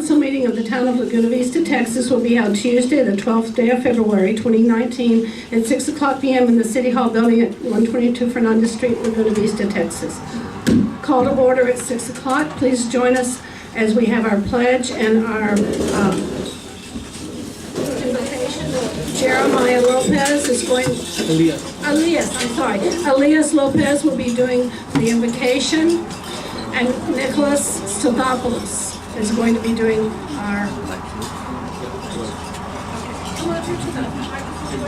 council meeting of the town of Laguna Vista, Texas will be held Tuesday, the 12th day of February, 2019 at 6 o'clock p.m. in the City Hall building at 122 Fernandez Street, Laguna Vista, Texas. Call to order at 6 o'clock. Please join us as we have our pledge and our invitation. Jeremiah Lopez is going... Elias Lopez will be doing the invocation, and Nicholas Stavopoulos is going to be doing our... Come on through to the microphone.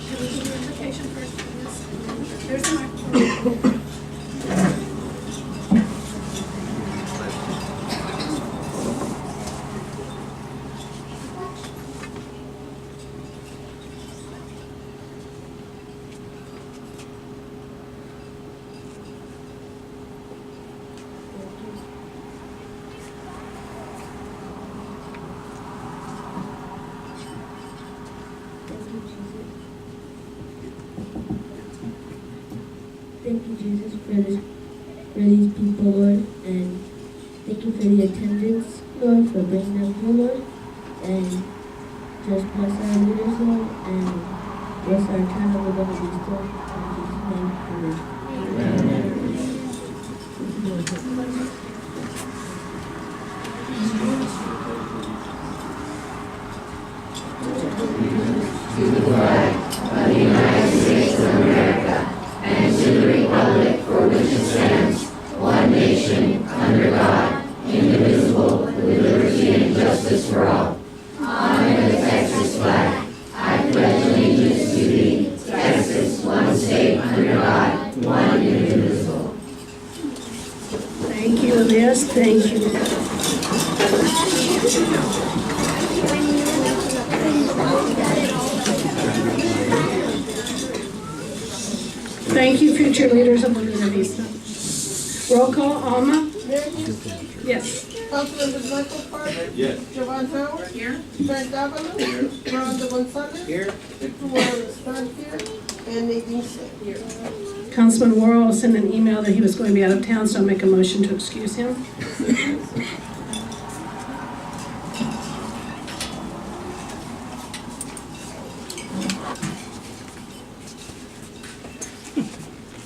Can we do the invocation first, please? There's the microphone. Thank you, Jesus, for these people, Lord, and thank you for the attendance, Lord, for bringing them here, Lord, and just bless our leaders, Lord, and bless our town of Laguna Vista. In Jesus' name, amen. To the flag of the United States of America and to the republic for which it stands, one nation, under God, indivisible, with liberty and justice for all. Honor the Texas flag. I pledge allegiance to thee, Texas, one state, under God, one indivisible. Thank you, Elias. Thank you. Thank you, future leaders of Laguna Vista. Roll call, Alma? Yes. Councilmembers Michael Carter. Yes. Javon Howard. Here. Frank Davila. Here. Rhonda Gonzalez. Here. Victor Wallace not here. And Nadine Smith. Here. Councilman Worrell sent an email that he was going to be out of town, so I'll make a motion to excuse him.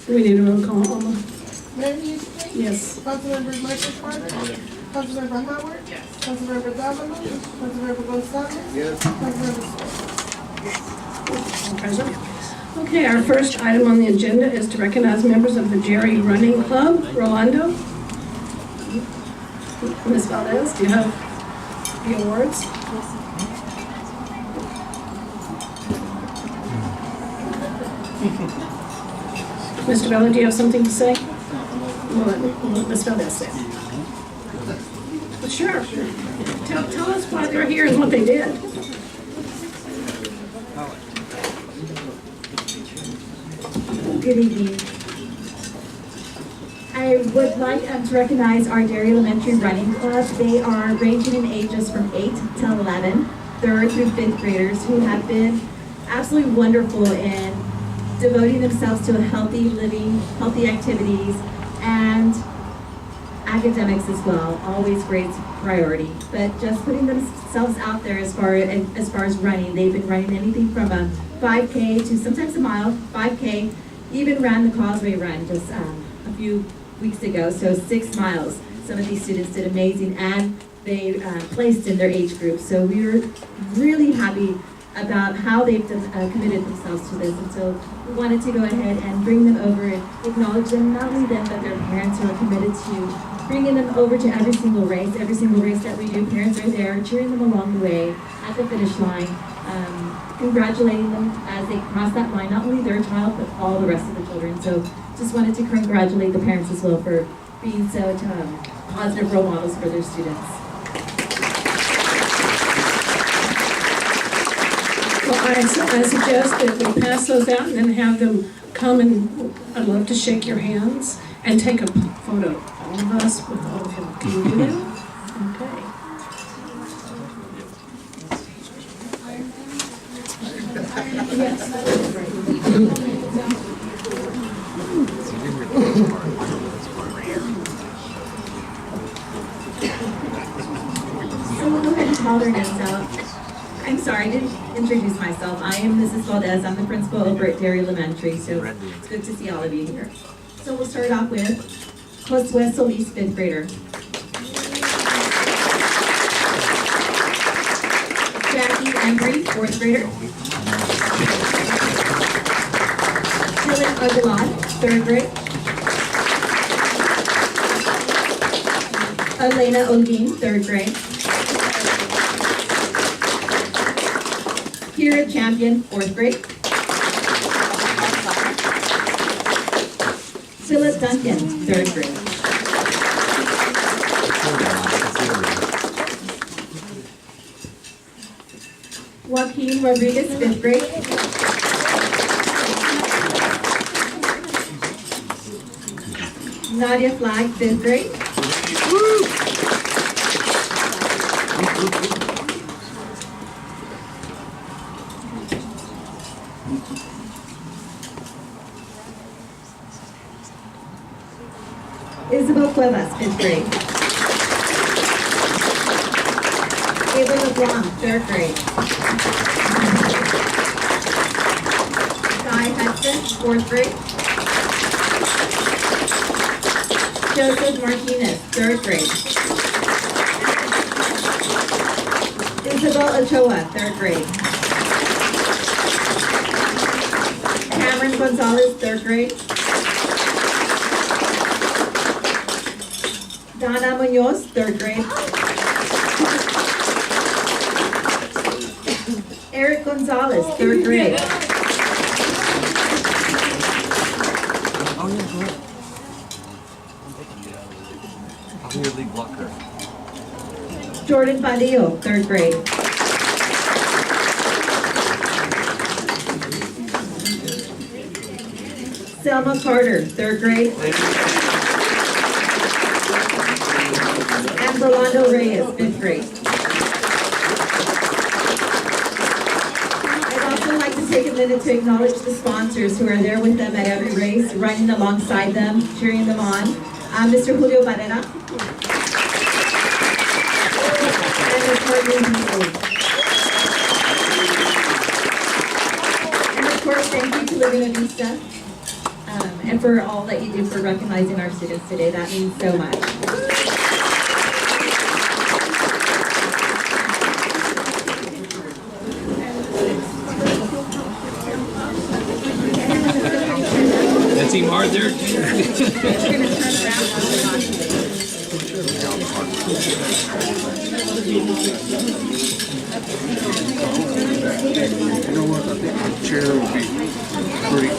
Do we need a roll call, Alma? Mayor Houston. Yes. Councilmembers Michael Carter. Councilmember Howard. Yes. Councilmember Davila. Yes. Councilmember Gonzalez. Yes. Councilmember Smith. Present. Okay, our first item on the agenda is to recognize members of the Jerry Running Club. Rolando? Ms. Valdez, do you have the awards? Mr. Bella, do you have something to say? We'll let Ms. Valdez say. Well, sure. Tell us why they're here and what they did. Good evening. I would like to recognize our Dairy Elementary Running Club. They are ranging in ages from 8 to 11, 3rd through 5th graders who have been absolutely wonderful in devoting themselves to a healthy living, healthy activities, and academics as well. Always great priority. But just putting themselves out there as far as running. They've been running anything from a 5K to sometimes a mile, 5K. Even ran the Causeway Run just a few weeks ago, so 6 miles. Some of these students did amazing, and they placed in their age group. So we were really happy about how they've committed themselves to this, and so we wanted to go ahead and bring them over and acknowledge them, not only them, but their parents who are committed to bringing them over to every single race that we do. Parents are there cheering them along the way at the finish line, congratulating them as they cross that line, not only their child, but all the rest of the children. So just wanted to congratulate the parents as well for being such positive role models for their students. Well, I suggest that we pass those out and then have them come, and I'd love to shake your hands and take a photo, all of us with all of you. Can you do that? Okay. Yes. So we'll go ahead and call their names out. I'm sorry, I didn't introduce myself. I am Mrs. Valdez. I'm the principal over at Dairy Elementary, so it's good to see all of you here. So we'll start off with Josue Solis, 5th grader. Jackie Embry, 4th grader. Dylan Aguilar, 3rd grade. Elena Odin, 3rd grade. Kira Champion, 4th grade. Philip Duncan, 3rd grade. Joaquin Rodriguez, 5th grade. Nadia Flag, 5th grade. Isabel Cuevas, 5th grade. Ava LeBlanc, 3rd grade. Guy Hudson, 4th grade. Joseph Martinez, 3rd grade. Isabel Ochoa, 3rd grade. Cameron Gonzalez, 3rd grade. Donna Munoz, 3rd grade. Eric Gonzalez, 3rd grade. Oh, yeah, go ahead. I'll be your lead blocker. Jordan Badillo, 3rd grade. Selma Carter, 3rd grade. And Rolando Reyes, 5th grade. I'd also like to take a minute to acknowledge the sponsors who are there with them at every race, running alongside them, cheering them on. Mr. Julio Barrera. And Ms. Marlene Beasley. And of course, thank you to Laguna Vista, and for all that you do for recognizing our students today. That means so much. That's Emar there. You know what? I think the chair will be pretty.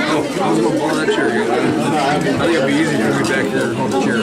Oh, I was gonna borrow that chair. I think it'd be easy for me back there to hold the chair.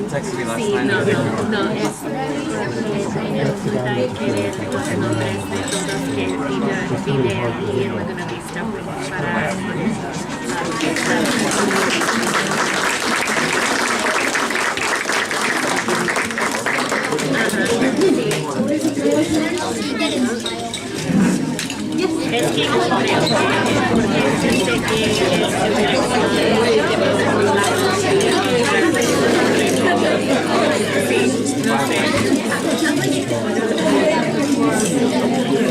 Texted me last Sí, night. no, es los nombres de todos que vive aquí en Laguna Vista para es que no creo que sé que es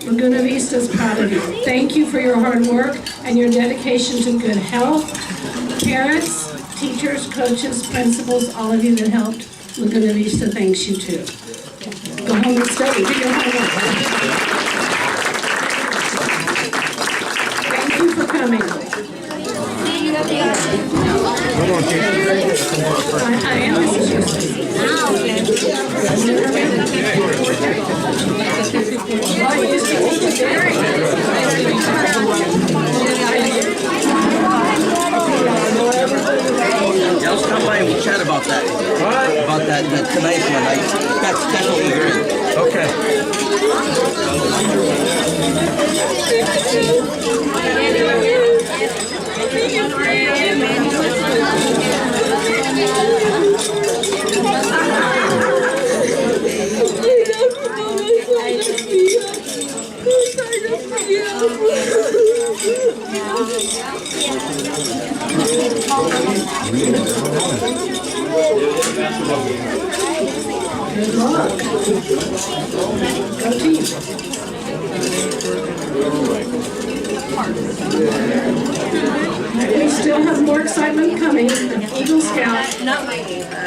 Laguna Vista is proud of you. Thank you for your hard work and your dedication to good health. Parents, teachers, coaches, principals, all of you that helped, Laguna Vista thanks you too. Go home and study. Do your homework. Thank you for coming. I am Mrs. Houston. Yeah, let's come by and we'll chat about that. What? About that tonight's one. That's what we heard. Okay. Good luck. Go team. We still have more excitement coming. Eagle Scout. Not my neighbor.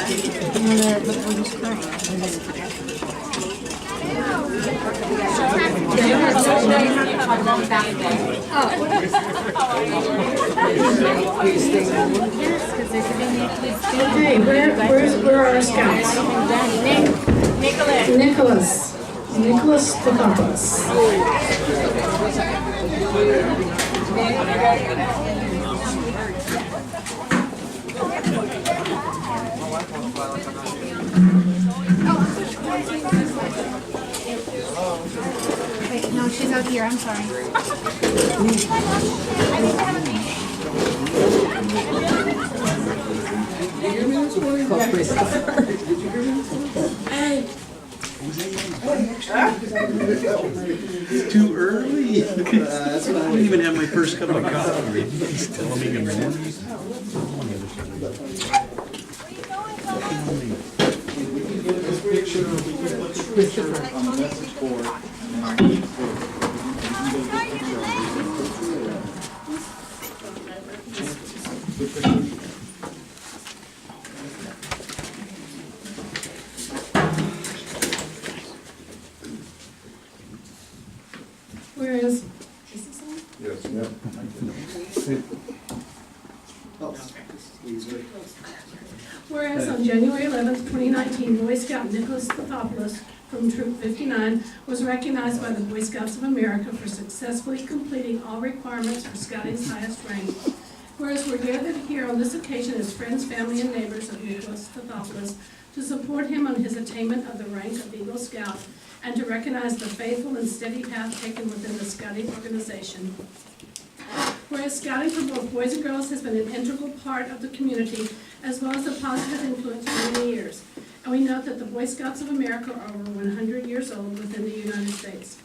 Okay, where are our scouts? Nicholas Papadopoulos. Wait, no, she's out here. I'm sorry. Too early. I didn't even have my first cup of coffee. Whereas, whereas on January 11th, 2019, Boy Scout Nicholas Papadopoulos from Troop 59 was recognized by the Boy Scouts of America for successfully completing all requirements for Scouting's highest rank. Whereas we're gathered here on this occasion as friends, family, and neighbors of Nicholas Papadopoulos to support him on his attainment of the rank of Eagle Scout and to recognize the faithful and steady path taken within the Scouting organization. Whereas Scouting for both boys and girls has been an integral part of the community as well as a positive influence for many years. And we note that the Boy Scouts of America are over 100 years old within the United States.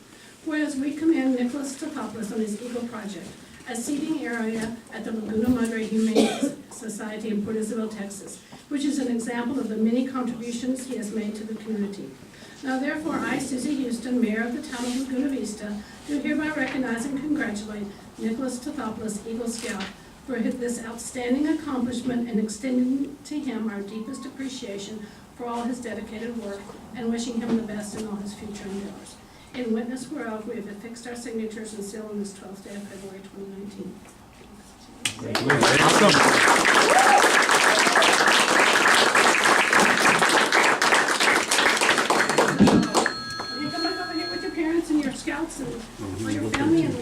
Whereas we commend Nicholas Papadopoulos on his Eagle Project, a seating area at the Laguna Madre Humane Society in Port Isabel, Texas, which is an example of the many contributions he has made to the community. Now therefore, I, Susie Houston, Mayor of the town of Laguna Vista, do hereby recognize and congratulate Nicholas Papadopoulos, Eagle Scout, for this outstanding accomplishment and extending to him our deepest appreciation for all his dedicated work and wishing him the best in all his future endeavors. In witness whereof, we have affixed our signatures and seal on this 12th day of February 2019. You come back over here with your parents and your scouts and all your family and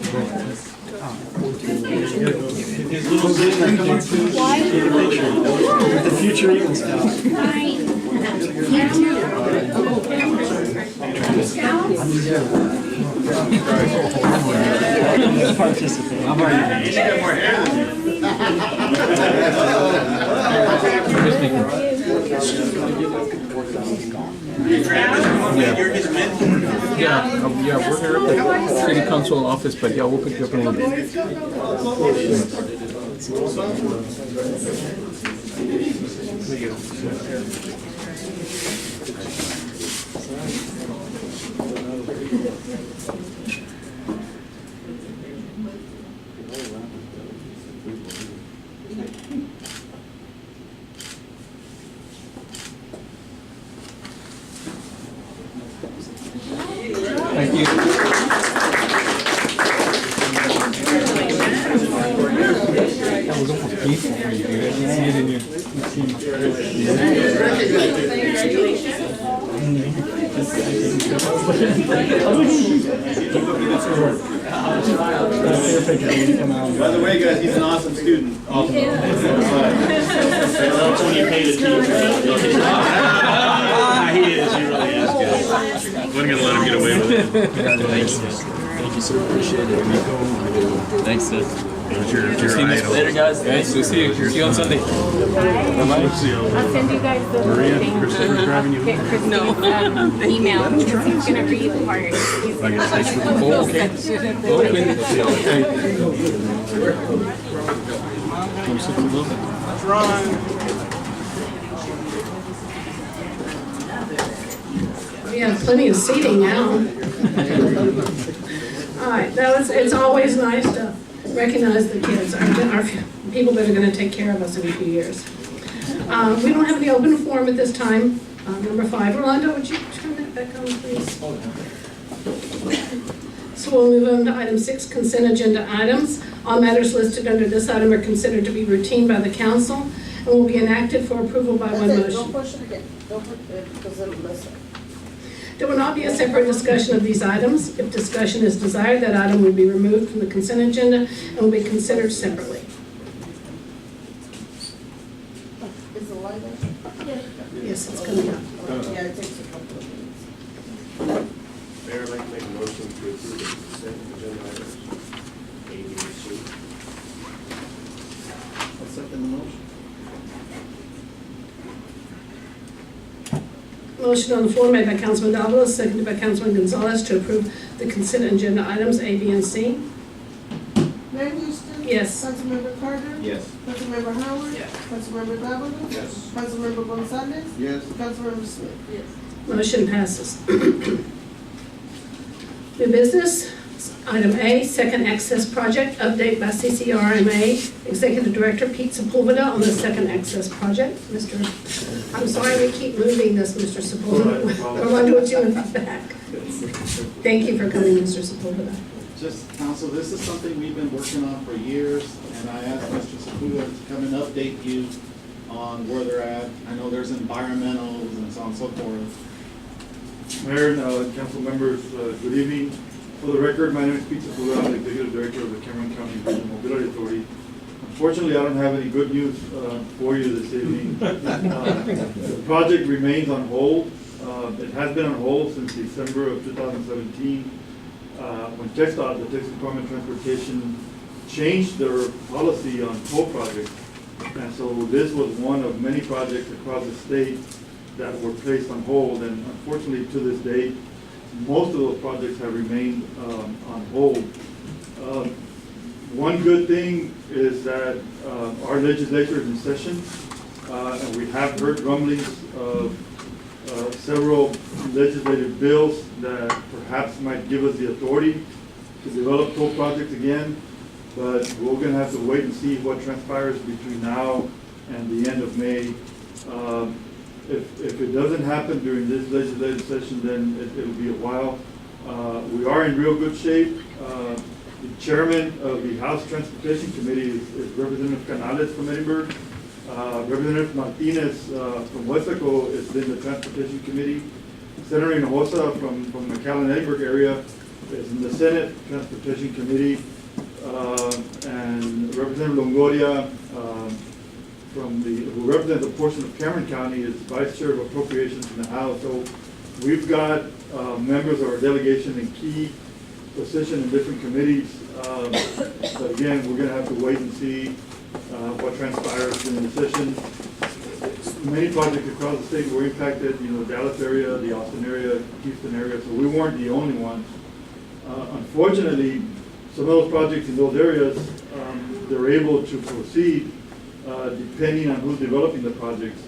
The future Eagle Scout. Participate. I'm Yeah, we're here at the city council office, but yeah, we'll pick you up in a little bit. Thank you. That was almost peaceful for you, dude. I can see it in your. By the way, guys, he's an awesome student. Awesome. That's when you pay the teacher. He is, he really is good. Wasn't gonna let him get away with it. Thank you, sir. Appreciate it. Thanks, sir. See you later, guys. Thanks. We'll see you. See you on Sunday. I'll send you guys the thing. Get Christy's email. He's gonna read part. He's gonna Oh, okay. We have plenty of seating now. All right, it's always nice to recognize the kids, our people that are going to take care of us in a few years. We don't have any open forum at this time. Number 5, Rolando, would you turn that back on, please? So we'll move on to item 6, consent agenda items. All matters listed under this item are considered to be routine by the council and will be enacted for approval by one motion. Don't push it again. Don't push it because it'll mess up. There will not be a separate discussion of these items. If discussion is desired, that item will be removed from the consent agenda and will be considered separately. Is the light on? Yes, it's coming up. Yeah, it takes a couple of minutes. Mayor, I'd like to make a motion to approve the consent agenda items A, B, and C. I'll second the motion. Motion on the floor made by Councilman Davalos, seconded by Councilman Gonzalez to approve the consent agenda items A, B, and C. Mayor Houston? Yes. Councilmember Carter? Yes. Councilmember Howard? Yes. Councilmember Davalos? Yes. Councilmember Gonzalez? Yes. Councilmember Smith? Yes. Motion passes. New business, item A, second access project, update by CCRMA Executive Director Pete Sepulveda on the second access project. I'm sorry we keep moving this, Mr. Sepulveda. I wonder what you want back. Thank you for coming, Mr. Sepulveda. Just, council, this is something we've been working on for years, and I asked Mr. Sepulveda to come and update you on where they're at. I know there's environmentals and so on and so forth. Mayor and council members, good evening. For the record, my name is Pete Sepulveda. I'm the Executive Director of the Cameron County Regional Mobility Authority. Unfortunately, I don't have any good news for you this evening. The project remains on hold. It has been on hold since December of 2017, when TxDOT, the Texas Department of Transportation, changed their policy on toll projects. And so this was one of many projects across the state that were placed on hold, and unfortunately to this date, most of those projects have remained on hold. One good thing is that our legislature is in session, and we have heard rumblings of several legislative bills that perhaps might give us the authority to develop toll projects again, but we're going to have to wait and see what transpires between now and the end of May. If it doesn't happen during this legislative session, then it'll be a while. We are in real good shape. The chairman of the House Transportation Committee is Representative Canales from Edinburgh. Representative Martinez from Westaco is in the Transportation Committee. Senator Hinojosa from the McAllen-Edinburgh area is in the Senate Transportation Committee. And Representative Longoria, who represents a portion of Cameron County, is Vice Chair of Appropriations in the House. So we've got members of our delegation in key positions in different committees. But again, we're going to have to wait and see what transpires during the session. Many projects across the state were impacted, Dallas area, the Austin area, Houston area, so we weren't the only ones. Unfortunately, some of those projects in those areas, they're able to proceed depending on who's developing the projects.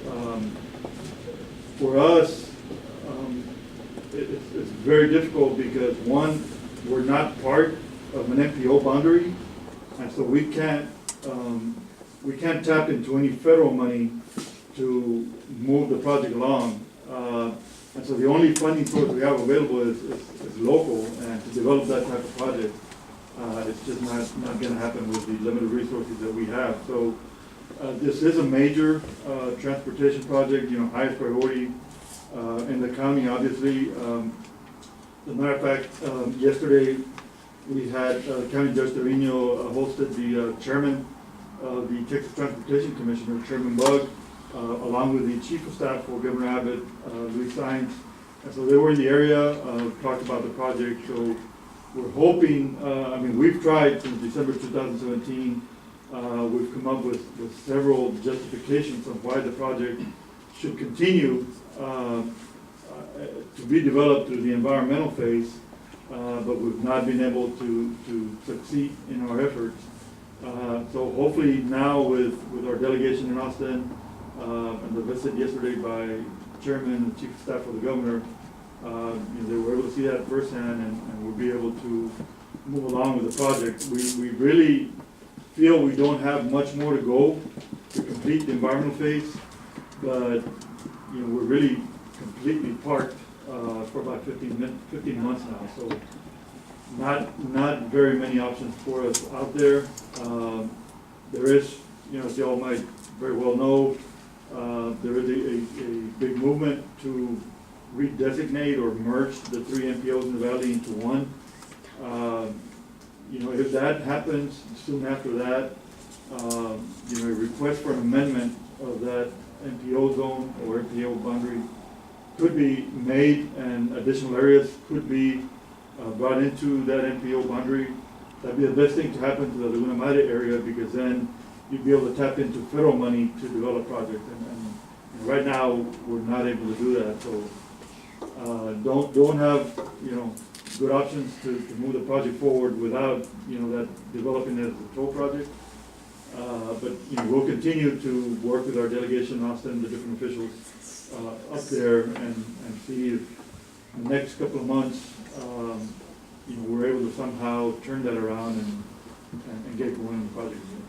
For us, it's very difficult because, one, we're not part of an MPO boundary, and so we can't we can't tap into any federal money to move the project along. And so the only funding source we have available is local, and to develop that type of project, it's just not gonna happen with the limited resources that we have. So this is a major transportation project, you know, highest priority in the county, obviously. As a matter of fact, yesterday we had County Judge Trevino hosted the chairman of the Texas Transportation Commissioner, Chairman Bugg, along with the Chief of Staff for Governor Abbott, Luis Saenz. And so they were in the area, talked about the project. So we're hoping, I mean, we've tried since December 2017. We've come up with several justifications of why the project should continue to be developed through the environmental phase, but we've not been able to succeed in our efforts. So hopefully now with our delegation in Austin, and the visit yesterday by Chairman and Chief of Staff for the Governor, you know, they were able to see that firsthand, and we'll be able to move along with the project. We really feel we don't have much more to go to complete the environmental phase, but you know, we're really completely parked for about 15 months now. So not very many options for us out there. There is, you know, as you all might very well know, there is a big movement to redesignate or merge the 3 MPOs in the valley into one. You know, if that happens, soon after that, you know, a request for an amendment of that MPO zone or MPO boundary could be made, and additional areas could be brought into that MPO boundary. That'd be the best thing to happen to the Laguna Madre area, because then you'd be able to tap into federal money to develop projects. And right now, we're not able to do that. So don't have, you know, good options to move the project forward without, you know, that developing it as a toll project. But you know, we'll continue to work with our delegation in Austin, the different officials up there, and see if in the next couple of months, you know, we're able to somehow turn that around and get going on the project again.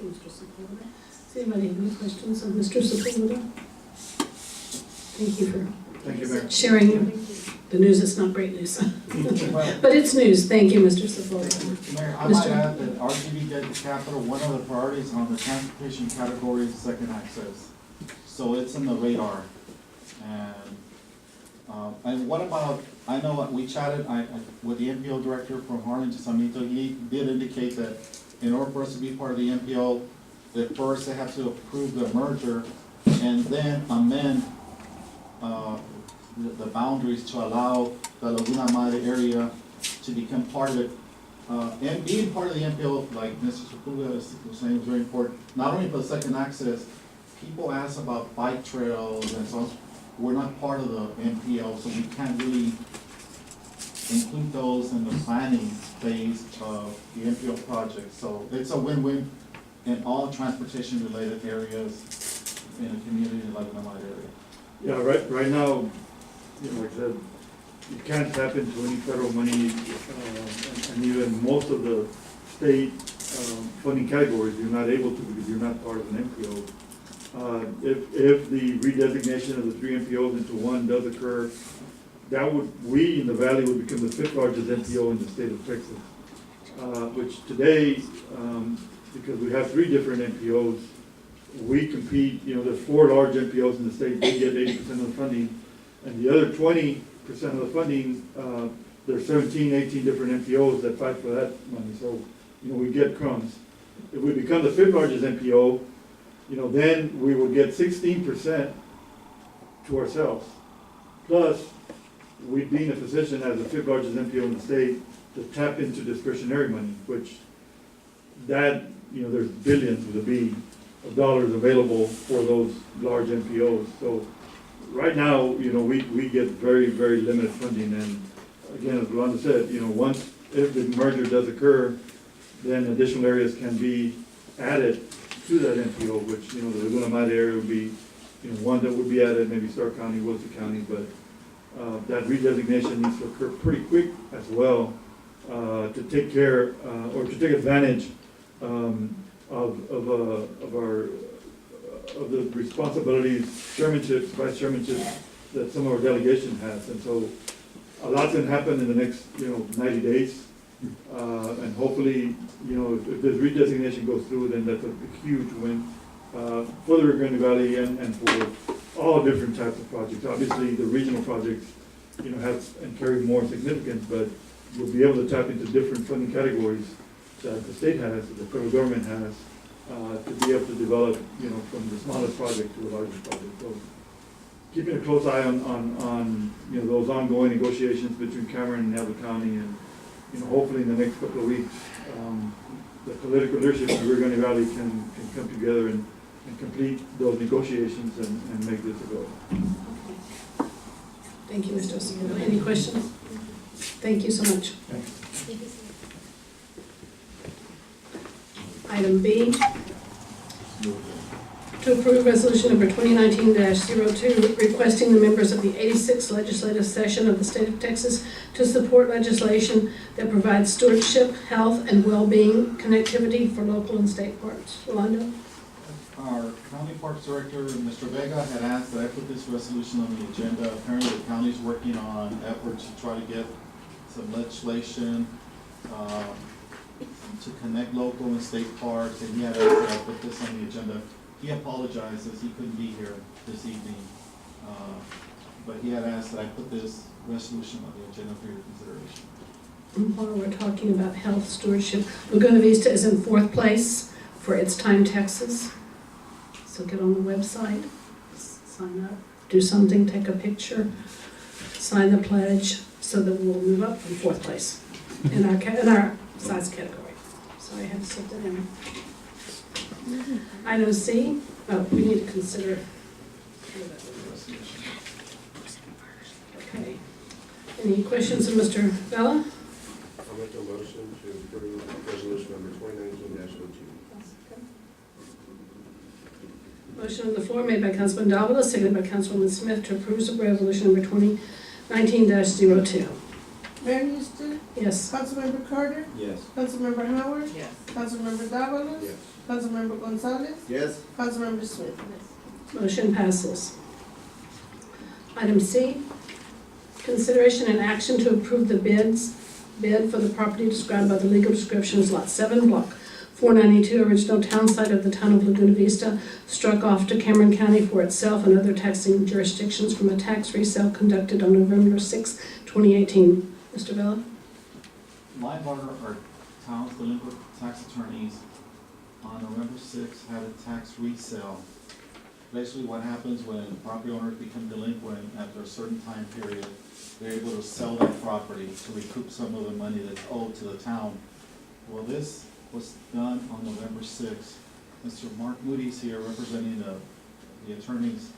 Mr. Sepulveda. Does anybody have any questions of Mr. Sepulveda? Thank you for sharing the news. It's not great news, but it's news. Thank you, Mr. Sepulveda. Mayor, I might add that RTD Debt to Capital, one of the priorities on the transportation category is second access. So it's in the radar. And what about, I know we chatted with the MPO director from Harlan to San Benito. He did indicate that in order for us to be part of the MPO, that first they have to approve the merger and then amend the boundaries to allow the Laguna Madre area to become part of it. And being part of the MPO, like Mr. Sepulveda was saying, is very important. Not only for the second access, people ask about bike trails and so on. We're not part of the MPO, so we can't really include those in the planning phase of the MPO project. So it's a win-win in all transportation-related areas in the community like the Laguna area. Yeah, right now, you know, like I said, you can't tap into any federal money, and even most of the state funding categories, you're not able to because you're not part of an MPO. If the redesignation of the 3 MPOs into one does occur, that we in the valley would become the 5th largest MPO in the state of Texas, which today, because we have 3 different MPOs, we compete, you know, there's 4 large MPOs in the state, they get 80% of the funding, and the other 20% of the funding, there's 17, 18 different MPOs that fight for that money, so, you know, we get crumbs. If we become the 5th largest MPO, you know, then we will get 16% to ourselves. Plus, we'd be in a position as the 5th largest MPO in the state to tap into discretionary money, which that, you know, there's billions with a B of dollars available for those large MPOs. So right now, you know, we get very, very limited funding. And again, as Rolando said, you know, if the merger does occur, then additional areas can be added to that MPO, which, you know, the Laguna Madre area would be, you know, one that would be added, maybe Stark County, Wilson County, but that redesignation needs to occur pretty quick as well to take care or to take advantage of the responsibilities, chairmanships, vice chairmanships that some of our delegation has. And so a lot's gonna happen in the next, 90 days. And hopefully, if this redesignation goes through, then that's a huge win for the Rio Grande Valley and for all different types of projects. Obviously, the regional projects, have and carry more significance, but we'll be able to tap into different funding categories that the state has, that the federal government has, to be able to develop, from the smallest project to the largest project. So keeping a close eye on those ongoing negotiations between Cameron and Nevada County, and hopefully in the next couple of weeks, the political leadership of the Rio Grande Valley can come together and complete those negotiations and make this a go. Thank you, Mr. Osorno. Any questions? Thank you so much. Item B, to approve resolution number 2019-02, requesting the members of the 86th legislative session of the state of Texas to support legislation that provides stewardship, health, and well-being connectivity for local and state parks. Rolando? Our county parks director, Mr. Vega, had asked that I put this resolution on the agenda. Apparently the county's working on efforts to try to get some legislation to connect local and state parks, and he had asked that I put this on the agenda. He apologizes, he couldn't be here this evening, but he had asked that I put this resolution on the agenda for your consideration. While we're talking about health stewardship, Laguna Vista is in 4th place for It's Time Texas. So get on the website, sign up, do something, take a picture, sign the pledge, so that we'll move up from 4th place in our size category. So I had to slip that in. Item C, we need to consider. Okay. Any questions of Mr. Vela? I'll make a motion to approve resolution number 2019-02. Motion on the floor made by Councilman Davila, seconded by Councilwoman Smith to approve resolution number 2019-02. Mayor Houston, Yes. Councilmember Carter, Yes. Councilmember Howard, Yes. Councilmember Davalos, Yes. Councilmember Gonzalez, Yes. Councilmember Smith. Motion passes. Item C, consideration and action to approve the bid for the property described by the legal description as Lot 7, Block 492, original town site of the town of Laguna Vista, struck off to Cameron County for itself and other taxing jurisdictions from a tax resale conducted on November 6, 2018. Mr. Vela? Linebarger, our town's delinquent tax attorneys, on November 6th had a tax resale. Basically what happens when property owners become delinquent after a certain time period, they're able to sell that property to recoup some of the money that's owed to the town. Well, this was done on November 6th. Mr. Mark Moody's here representing the attorneys.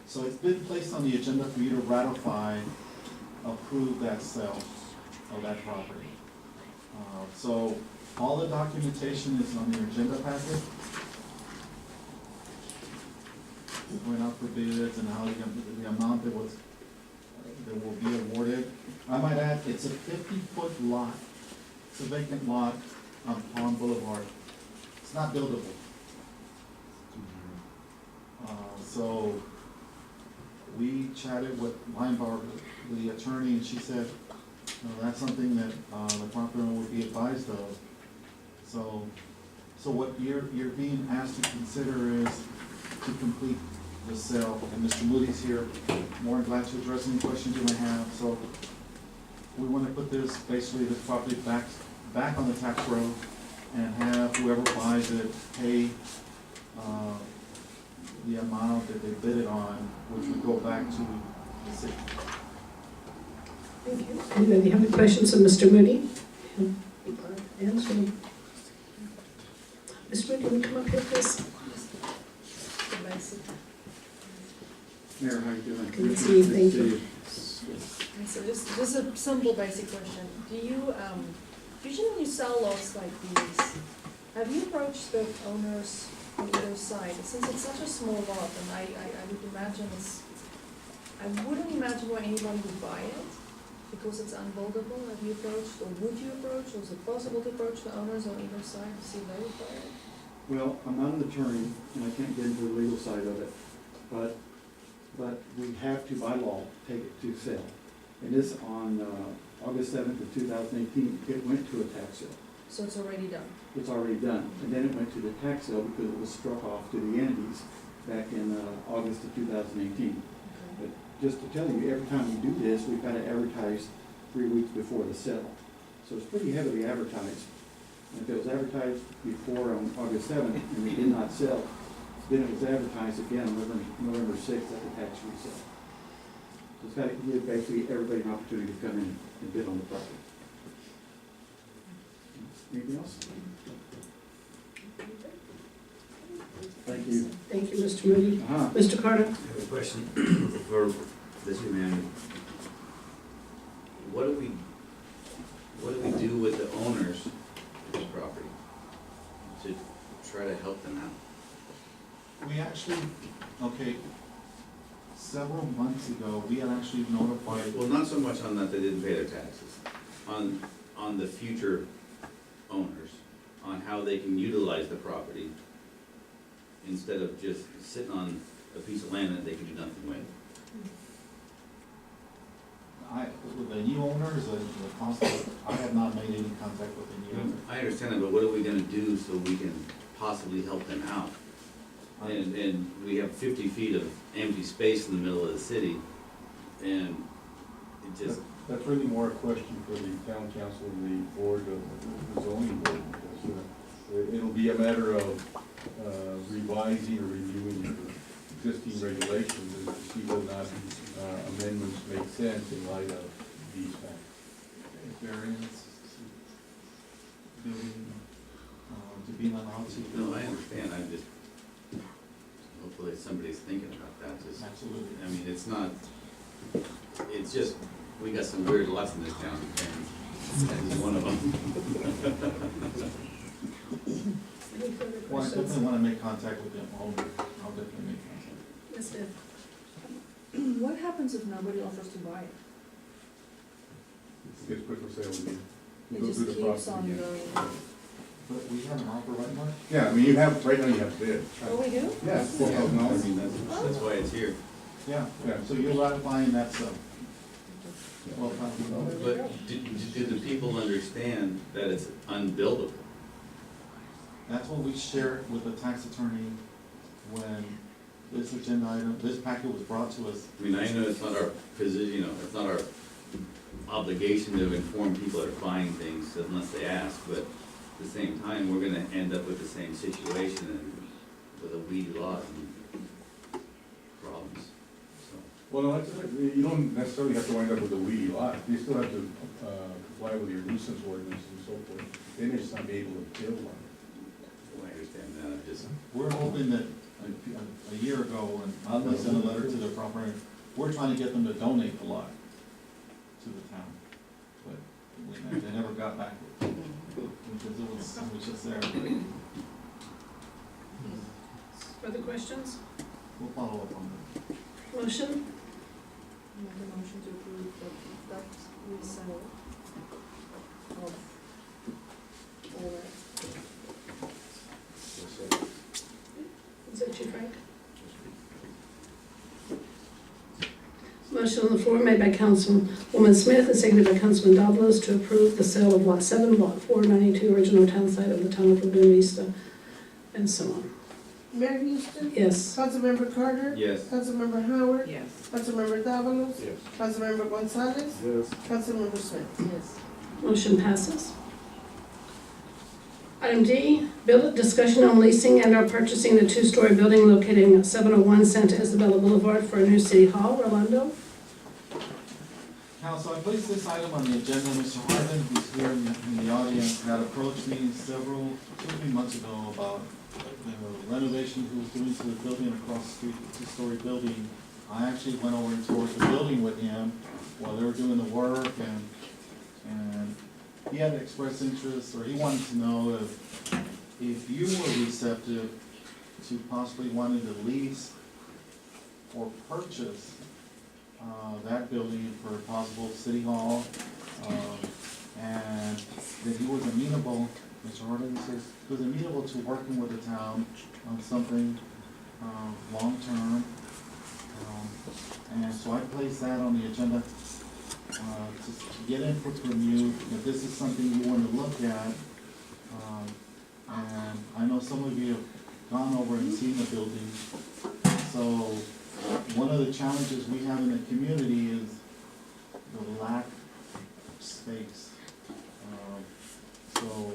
So it's been placed on the agenda for you to ratify, approve that sale of that property. So all the documentation is on your agenda packet. Going out for bids and how the amount that will be awarded. I might add, it's a 50-foot lot. It's a vacant lot on Palm Boulevard. It's not buildable. So we chatted with Linebarger, the attorney, and she said, that's something that the property owner would be advised of. So what you're being asked to consider is to complete the sale, and Mr. Moody's here, more than glad to address any questions you may have. So we want to put this, basically this property back on the tax roll and have whoever buys it pay the amount that they bid it on, which would go back to the city. Thank you. Anybody have any questions of Mr. Moody? Answer. Mr. Moody, will you come up here, please? Mayor, how you doing? Good to see you, thank you. So just a simple basic question. Do you, usually when you sell lots like these, have you approached the owners on either side? Since it's such a small lot, and I would imagine I wouldn't imagine why anyone would buy it. because it's unbuildable? Have you approached, or would you approach, or is it possible to approach the owners on either side to see if they require it? Well, I'm not an attorney, and I can't get into the legal side of it, but we have to, by law, take it to sale. And this, on August 7th of 2018, it went to a tax sale. So it's already done? It's already done. And then it went to the tax sale because it was struck off to the entities back in August of 2018. But just to tell you, every time we do this, we've got to advertise 3 weeks before the sale. So it's pretty heavily advertised. And if it was advertised before on August 7th and it did not sell, then it was advertised again November 6th at the tax resale. So it's got to give basically everybody an opportunity to come in and bid on the property. Anything else? Thank you. Thank you, Mr. Moody. Mr. Carter? I have a question for this man. What do we do with the owners of this property to try to help them out? We actually, okay, several months ago, we had actually notified. Well, not so much on that they didn't pay their taxes, on the future owners, on how they can utilize the property instead of just sitting on a piece of land that they can do nothing with. With the new owners, I have not made any contact with the new owners. I understand that, but what are we gonna do so we can possibly help them out? And we have 50 feet of empty space in the middle of the city, and it just. That's really more a question for the town council and the board of the zoning board, because it'll be a matter of revising or reviewing the existing regulations and to see whether or not amendments make sense in light of these facts. Variance, building, to be allowed to. No, I understand, I'm just, hopefully somebody's thinking about that, just. Absolutely. I mean, it's not, it's just, we got some weird lots in this town, and this is one of them. Any further Well, I questions? definitely want to make contact with them, I'll definitely make contact. Ms. Smith? What happens if nobody offers to buy it? It gets put for sale again. You It go just through the keeps process on again. going. But we have an offer right now? Yeah, I mean, you have, right now you have bid. Oh, we do? Yeah, $4,000. I mean, that's why it's here. Yeah, Yeah. so you're ratifying that's $12,000. But do the people understand that it's unbuildable? That's what we shared with the tax attorney when this agenda item, this packet was brought to us. I mean, I know it's not our position, it's not our obligation to inform people that are buying things unless they ask, but at the same time, we're gonna end up with the same situation and with a weedy lot and problems, so. Well, no, you don't necessarily have to wind up with a weedy lot. You still have to comply with your nuisance ordinance and so forth. They may just not be able to build one. I understand that, I'm just. We're hoping that a year ago, and I sent a letter to the property, we're trying to get them to donate the lot to the town. But they never got back with it, because it was just there. Further questions? We'll follow up on that. Motion? Make a motion to approve that resale of all that. Is that you, Frank? Motion on the floor made by Councilwoman Smith and seconded by Councilman Davalos to approve the sale of Lot 7, Block 492, original town site of the town of Laguna Vista, and so on. Mayor Houston? Yes. Councilmember Carter? Yes. Councilmember Howard? Yes. Councilmember Davalos? Yes. Councilmember Gonzalez? Yes. Councilmember Smith? Yes. Motion passes. Item D, discussion on leasing and or purchasing a two-story building located at 701 Santa Isabella Boulevard for a new city hall. Rolando? Council, I placed this item on the agenda. Mr. Harden, who's here in the audience, had approached me 2-3 months ago about the renovation he was doing to the building across the street, the two-story building. I actually went over and toured the building with him while they were doing the work, and he had expressed interest, or he wanted to know if you were receptive to possibly wanting to lease or purchase that building for possible city hall. And that he was amenable, Mr. Harden says, he was amenable to working with the town on something, long-term. And so I placed that on the agenda, to get input from you, if this is something you want to look at. And I know some of you have gone over and seen the building. So one of the challenges we have in the community is the lack of space. So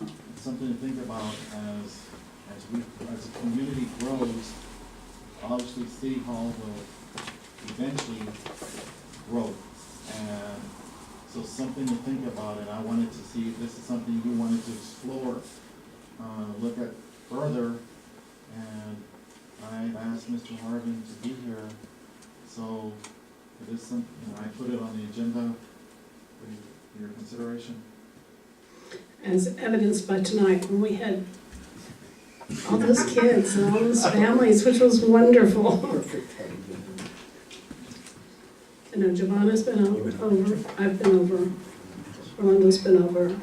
it's something to think about as the community grows. Obviously, City Hall will eventually grow, and so something to think about. And I wanted to see if this is something you wanted to explore, look at further. And I've asked Mr. Harvin to be here, so it is something, I put it on the agenda for your consideration. As evidenced by tonight, when we had all those kids and all those families, which was wonderful. I know Giovanna's been over, I've been over, Rolando's been over.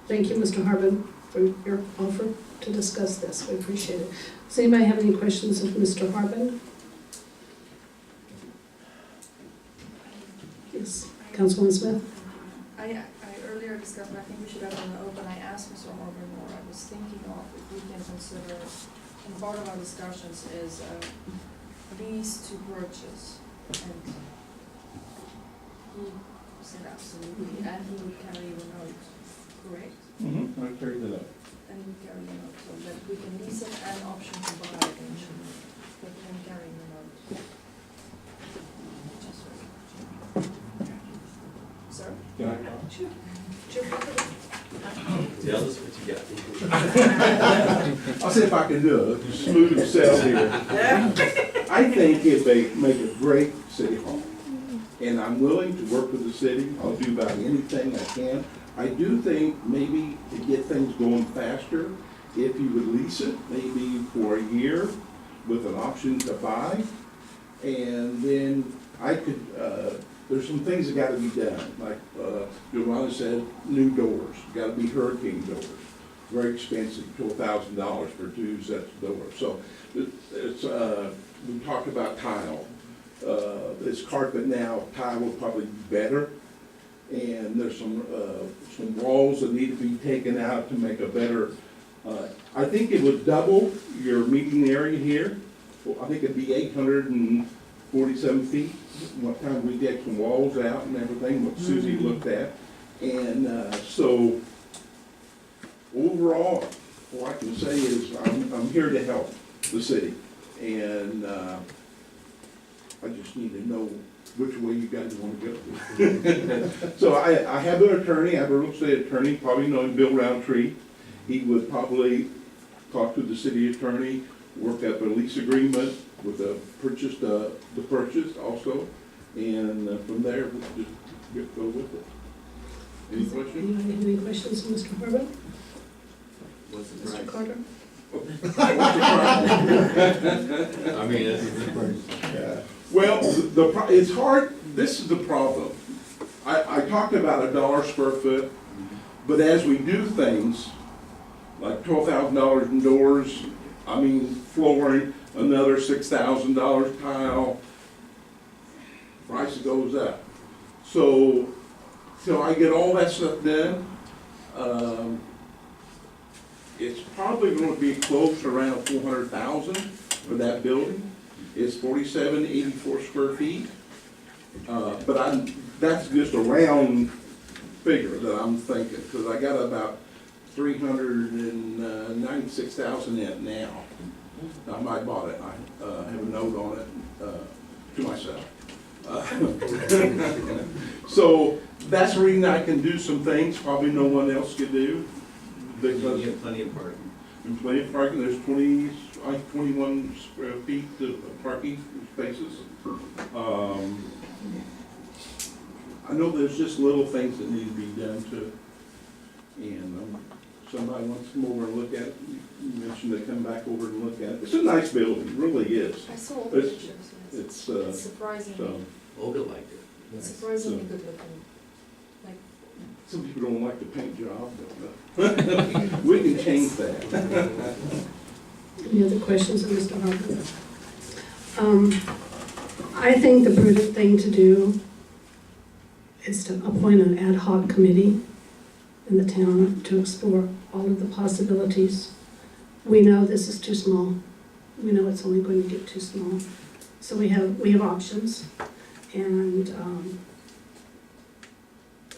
Thank you, Mr. Harbin, for your offer to discuss this. We appreciate it. Does anybody have any questions of Mr. Harbin? Yes, Councilwoman Smith? I earlier discussed, but I think we should have it on the open. I asked Mr. Harvin, or I was thinking of if we can consider, and part of our discussions is lease to purchase. And he said absolutely, and he would carry the note, correct? Mm-hmm, I carry the note. And he would carry the note, so that we can lease it and option to buy eventually, but him carrying the note. Sir? Can I? Sure. Tell us what you got. I'll see if I can do a smooth sell here. I think if they make a great city hall, and I'm willing to work with the city, I'll do about anything I can. I do think maybe to get things going faster, if you would lease it, maybe for a year with an option to buy, and then I could, there's some things that gotta be done, like, Giovanna said, new doors, gotta be hurricane doors. Very expensive, $12,000 for 2 sets of doors. So, it's, we talked about tile. It's carpet now, tile will probably be better. And there's some walls that need to be taken out to make a better, I think it would double your meeting area here. Well, I think it'd be 847 feet. One time we get some walls out and everything, what Susie looked at. And so overall, all I can say is I'm here to help the city. And I just need to know which way you guys want to go. So I have an attorney, I have a real estate attorney, probably knowing Bill Roundtree. He would probably talk to the city attorney, work up a lease agreement with the purchase also, and from there, we'll just go with it. Any questions? Anybody have any questions of Mr. Harbin? What's the price? Mr. Carter? I mean, that's a good price. Yeah. Well, it's hard, this is the problem. I talked about $1 square foot, but as we do things, like $12,000 in doors, I mean flooring, another $6,000 tile, price goes up. So, till I get all that stuff done, it's probably going to be close to around $400,000 for that building. It's 4784 square feet, but that's just a round figure that I'm thinking, because I got about 396,000 in it now. I bought it. I have a note on it to myself. So that's the reason I can do some things probably no one else could do. Because you have plenty of parking. And plenty of parking. There's 21 square feet of parking spaces. I know there's just little things that need to be done to it. And somebody wants to come over and look at it, you mentioned they come back over and look at it. It's a nice building, it really is. I saw all the It's- pictures. It's, It's surprisingly, so, Olga liked it. it's surprisingly good looking. Like, some people don't like the paint job, but we can change that. Any other questions of Mr. Harper? I think the prudent thing to do is to appoint an ad hoc committee in the town to explore all of the possibilities. We know this is too small. We know it's only going to get too small. So we have options, and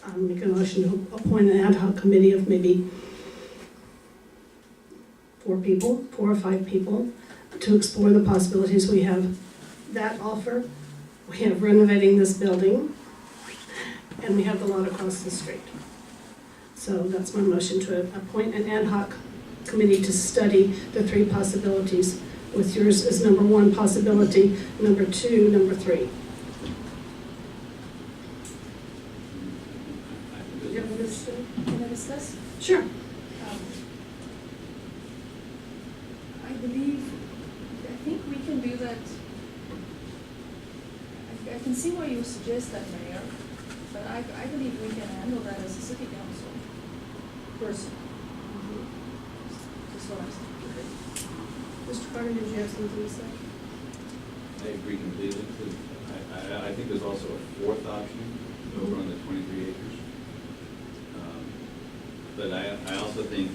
I'll make a motion to appoint an ad hoc committee of maybe 4 or 5 people, to explore the possibilities. We have that offer, we have renovating this building, and we have the lot across the street. So that's my motion, to appoint an ad hoc committee to study the 3 possibilities, with yours as number 1 possibility, number 2, number 3. can I discuss? Sure. I believe, I think we can do that. I can see why you suggest that, Mayor, but I believe we can handle that as a city council person. That's what I think. Mr. Carter, did you have something to say? I agree completely. I think there's also a 4th option over on the 23 acres. But I also think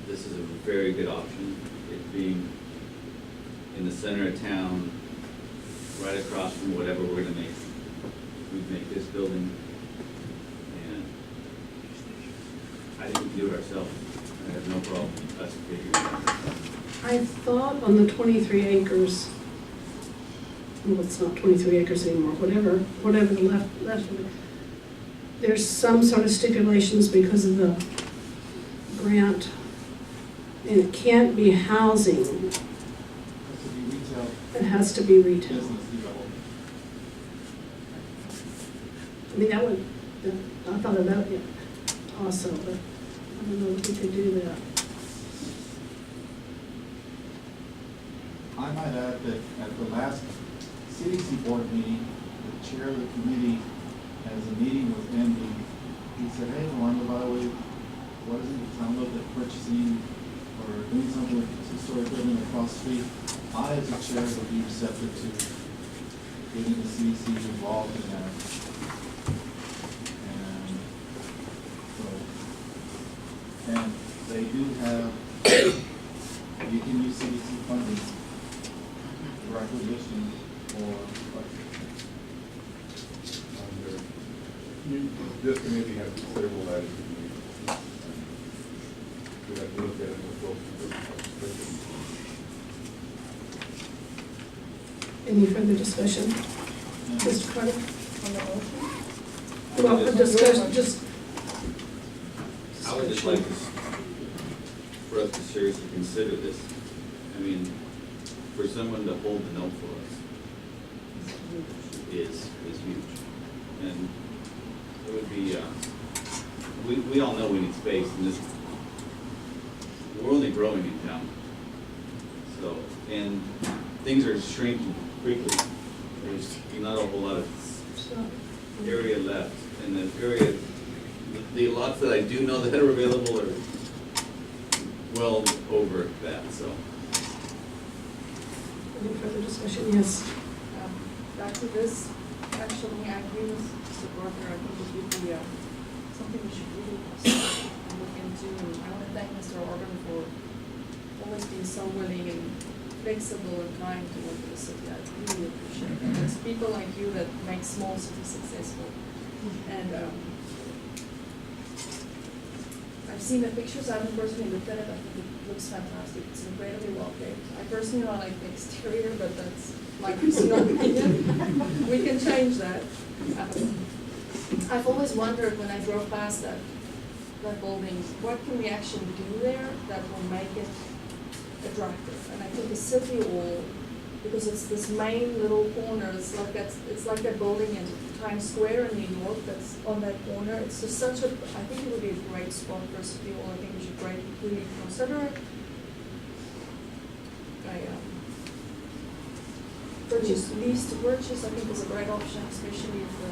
this is a very good option. It being in the center of town, right across from whatever we're gonna make. We'd make this building, and I think we can do it ourselves. I have no problem us figuring it out. I thought on the 23 acres, well, it's not 23 acres anymore, whatever left of it, there's some sort of stipulations because of the grant, and it can't be housing, it has to be retail. I mean, that would, I thought of that also, but I don't know if we could do that. I might add that at the last CDC board meeting, the chair of the committee has a meeting with Andy. He said, hey, Wanda, by the way, what is it, sound look at purchasing or doing something with this historic building across the street? I, as a chair, would be receptive to getting the CDC involved in that. And they do have, you can use CDC funding for acquisition or. This committee has several items. We have to look at it and go Any further discussion? Mr. Carter? On the motion? Well, a discussion, just. I would just like to, for us to seriously consider this. I mean, for someone to hold the note for us is huge. And it would be, we all know we need space, and this, we're only growing in town. So, and things are shrinking quickly. There's not a whole lot of area left, and the area, the lots that I do know that are available are well over that, so. Any further discussion? Yes. Back to this, actually, I agree with Mr. Parker. I think it would be something we should really look into. And I want to thank Mr. Orban for always being so willing and flexible and kind to work with the city. I really appreciate it. It's people like you that make small cities successful. And I've seen the pictures. I haven't personally looked at it. I think it looks fantastic. It's incredibly well kept. I personally don't like the exterior, but that's my personal opinion. We can change that. I've always wondered when I drove past that building, what can we actually do there that will make it attractive? And I think the city hall, because it's this main little corner, it's like that building in Times Square and New York that's on that corner. It's just such a, I think it would be a great spot for us people. I think we should really consider it. Lease to purchase, I think is a great option, especially if the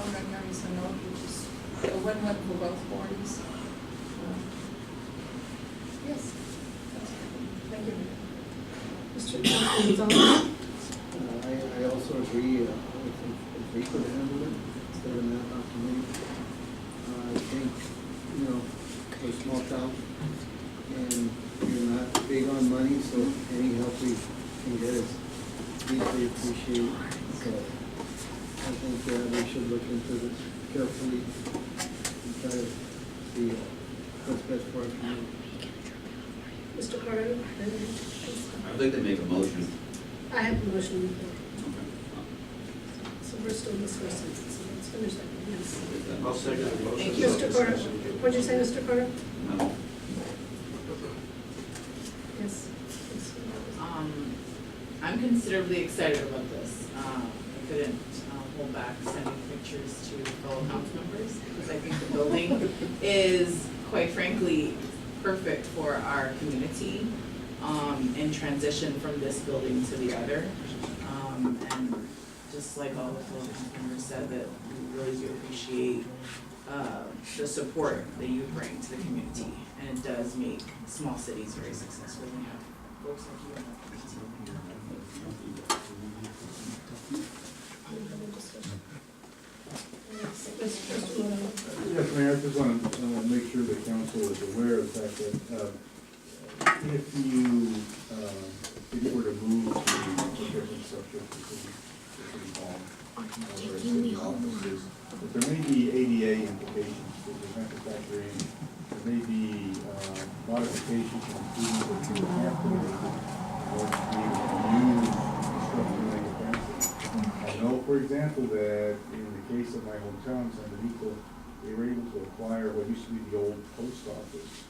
owner carries a note, which is a win-win for both parties. Yes. Thank you. Mr. Gonzalez? I also agree, if we could handle it, instead of an ad hoc committee. I think, we're a small town, and we're not big on money, so any help we can get is deeply appreciated. So I think we should look into this carefully and try to see what's best for our community. Mr. Carter? I'd like to make a motion. I have a motion. So we're still discussing, so let's finish that. Yes. I'll second the motion. Thank you, Mr. Carter. What'd you say, Mr. Carter? No. Yes. I'm considerably excited about this. I couldn't hold back sending pictures to fellow council members because I think the building is, quite frankly, perfect for our community in transition from this building to the other. And just like all the fellow council members said, that we really do appreciate the support that you bring to the community. And it does make small cities very successful when you have folks like you in our community. Yes, Mayor, I just want to make sure the council is aware of the fact that if you were to move to a different structure for city hall, or city offices, that there may be ADA implications that you have to factor in. There may be modifications and improvements that you have to make in order to be able to use structure like a fence. I know, for example, that in the case of my hometown, San Benito, they were able to acquire what used to be the old post office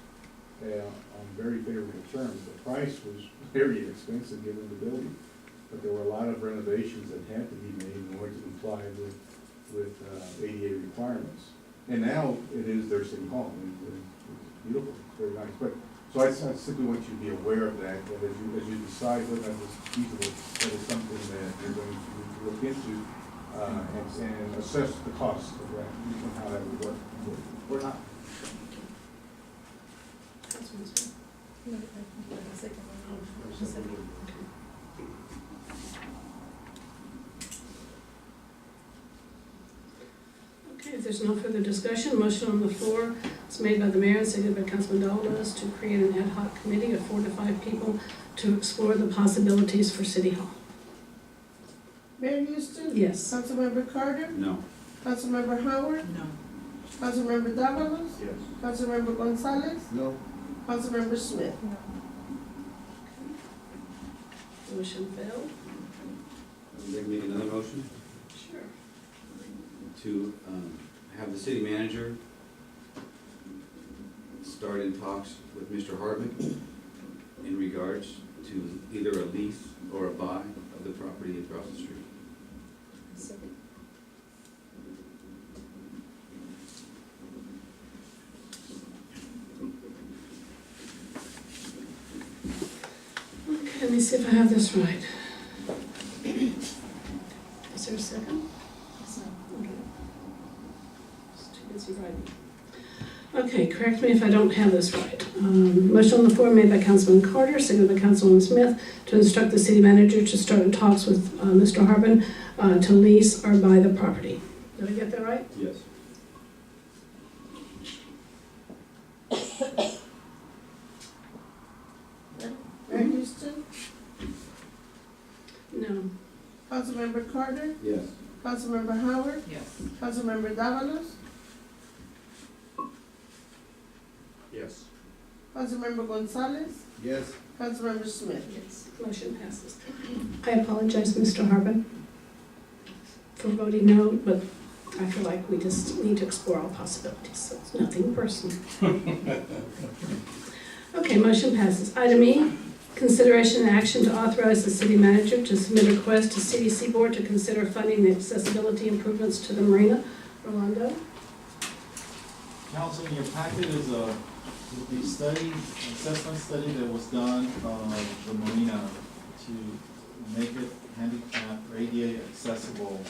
on very favorable terms. The price was very expensive given the building, but there were a lot of renovations that had to be made in order to comply with ADA requirements. And now it is their city hall, and it's beautiful, it's very nice. But so I simply want you to be aware of that, that as you decide whether that is feasible, that is something that you're going to look into and assess the cost of that and how that would work or not. Okay, if there's no further discussion, motion on the floor is made by the mayor and seconded by Councilman Davalos to create an ad hoc committee of 4 to 5 people to explore the possibilities for City Hall. Mayor Houston? Yes. Councilmember Carter? No. Councilmember Howard? No. Councilmember Davalos? Yes. Councilmember Gonzalez? No. Councilmember Smith? Motion failed. They make another motion Sure. to have the city manager start in talks with Mr. Hartman in regards to either a lease or a buy of the property across the street. Okay, let me see if I have this right. Is there a second? Okay. Just too busy writing. Okay, correct me if I don't have this right. Motion on the floor made by Councilman Carter, seconded by Councilwoman Smith, to instruct the city manager to start in talks with Mr. Harbin to lease or buy the property. Did I get that right? Yes. Mayor Houston? No. Councilmember Carter? Yes. Councilmember Howard? Yes. Councilmember Davalos? Yes. Councilmember Gonzalez? Yes. Councilmember Smith? Yes, motion passes. I apologize, Mr. Harbin, for voting no, but I feel like we just need to explore all possibilities, so it's nothing personal. Okay, motion passes. Item E, Consideration and action to authorize the city manager to submit a request to CDC Board to consider funding the accessibility improvements to the marina. Rolando? Council, in your packet is a study, assessment study that was done of the marina to make it handicap or ADA accessible.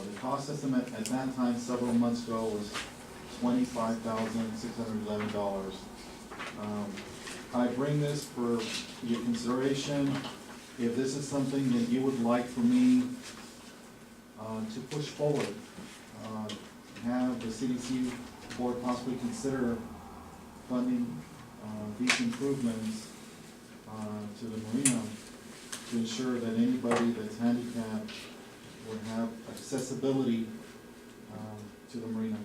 The cost estimate at that time, several months ago, was $25,611. I bring this for your consideration. If this is something that you would like for me to push forward, have the CDC Board possibly consider funding these improvements to the marina to ensure that anybody that's handicapped would have accessibility to the marina.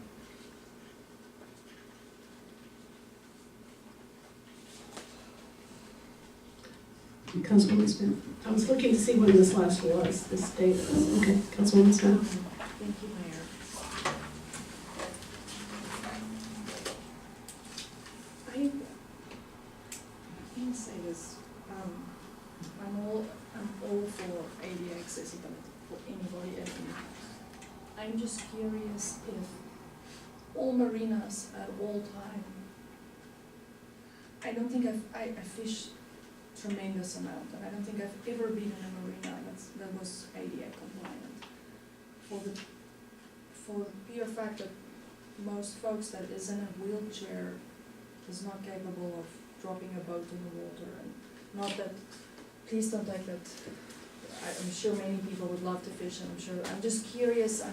Councilwoman Smith. I was looking to see when this last was, this date was. Okay, Councilwoman Smith. Thank you, Mayor. I can say this, I'm all for ADA accessibility for anybody at any time. I'm just curious if all marinas at all time, I don't think I fish tremendous amount, and I don't think I've ever been in a marina that was ADA compliant. For the pure fact that most folks that is in a wheelchair is not capable of dropping a boat in the water, and not that, please don't take that, I'm sure many people would love to fish, and I'm just curious,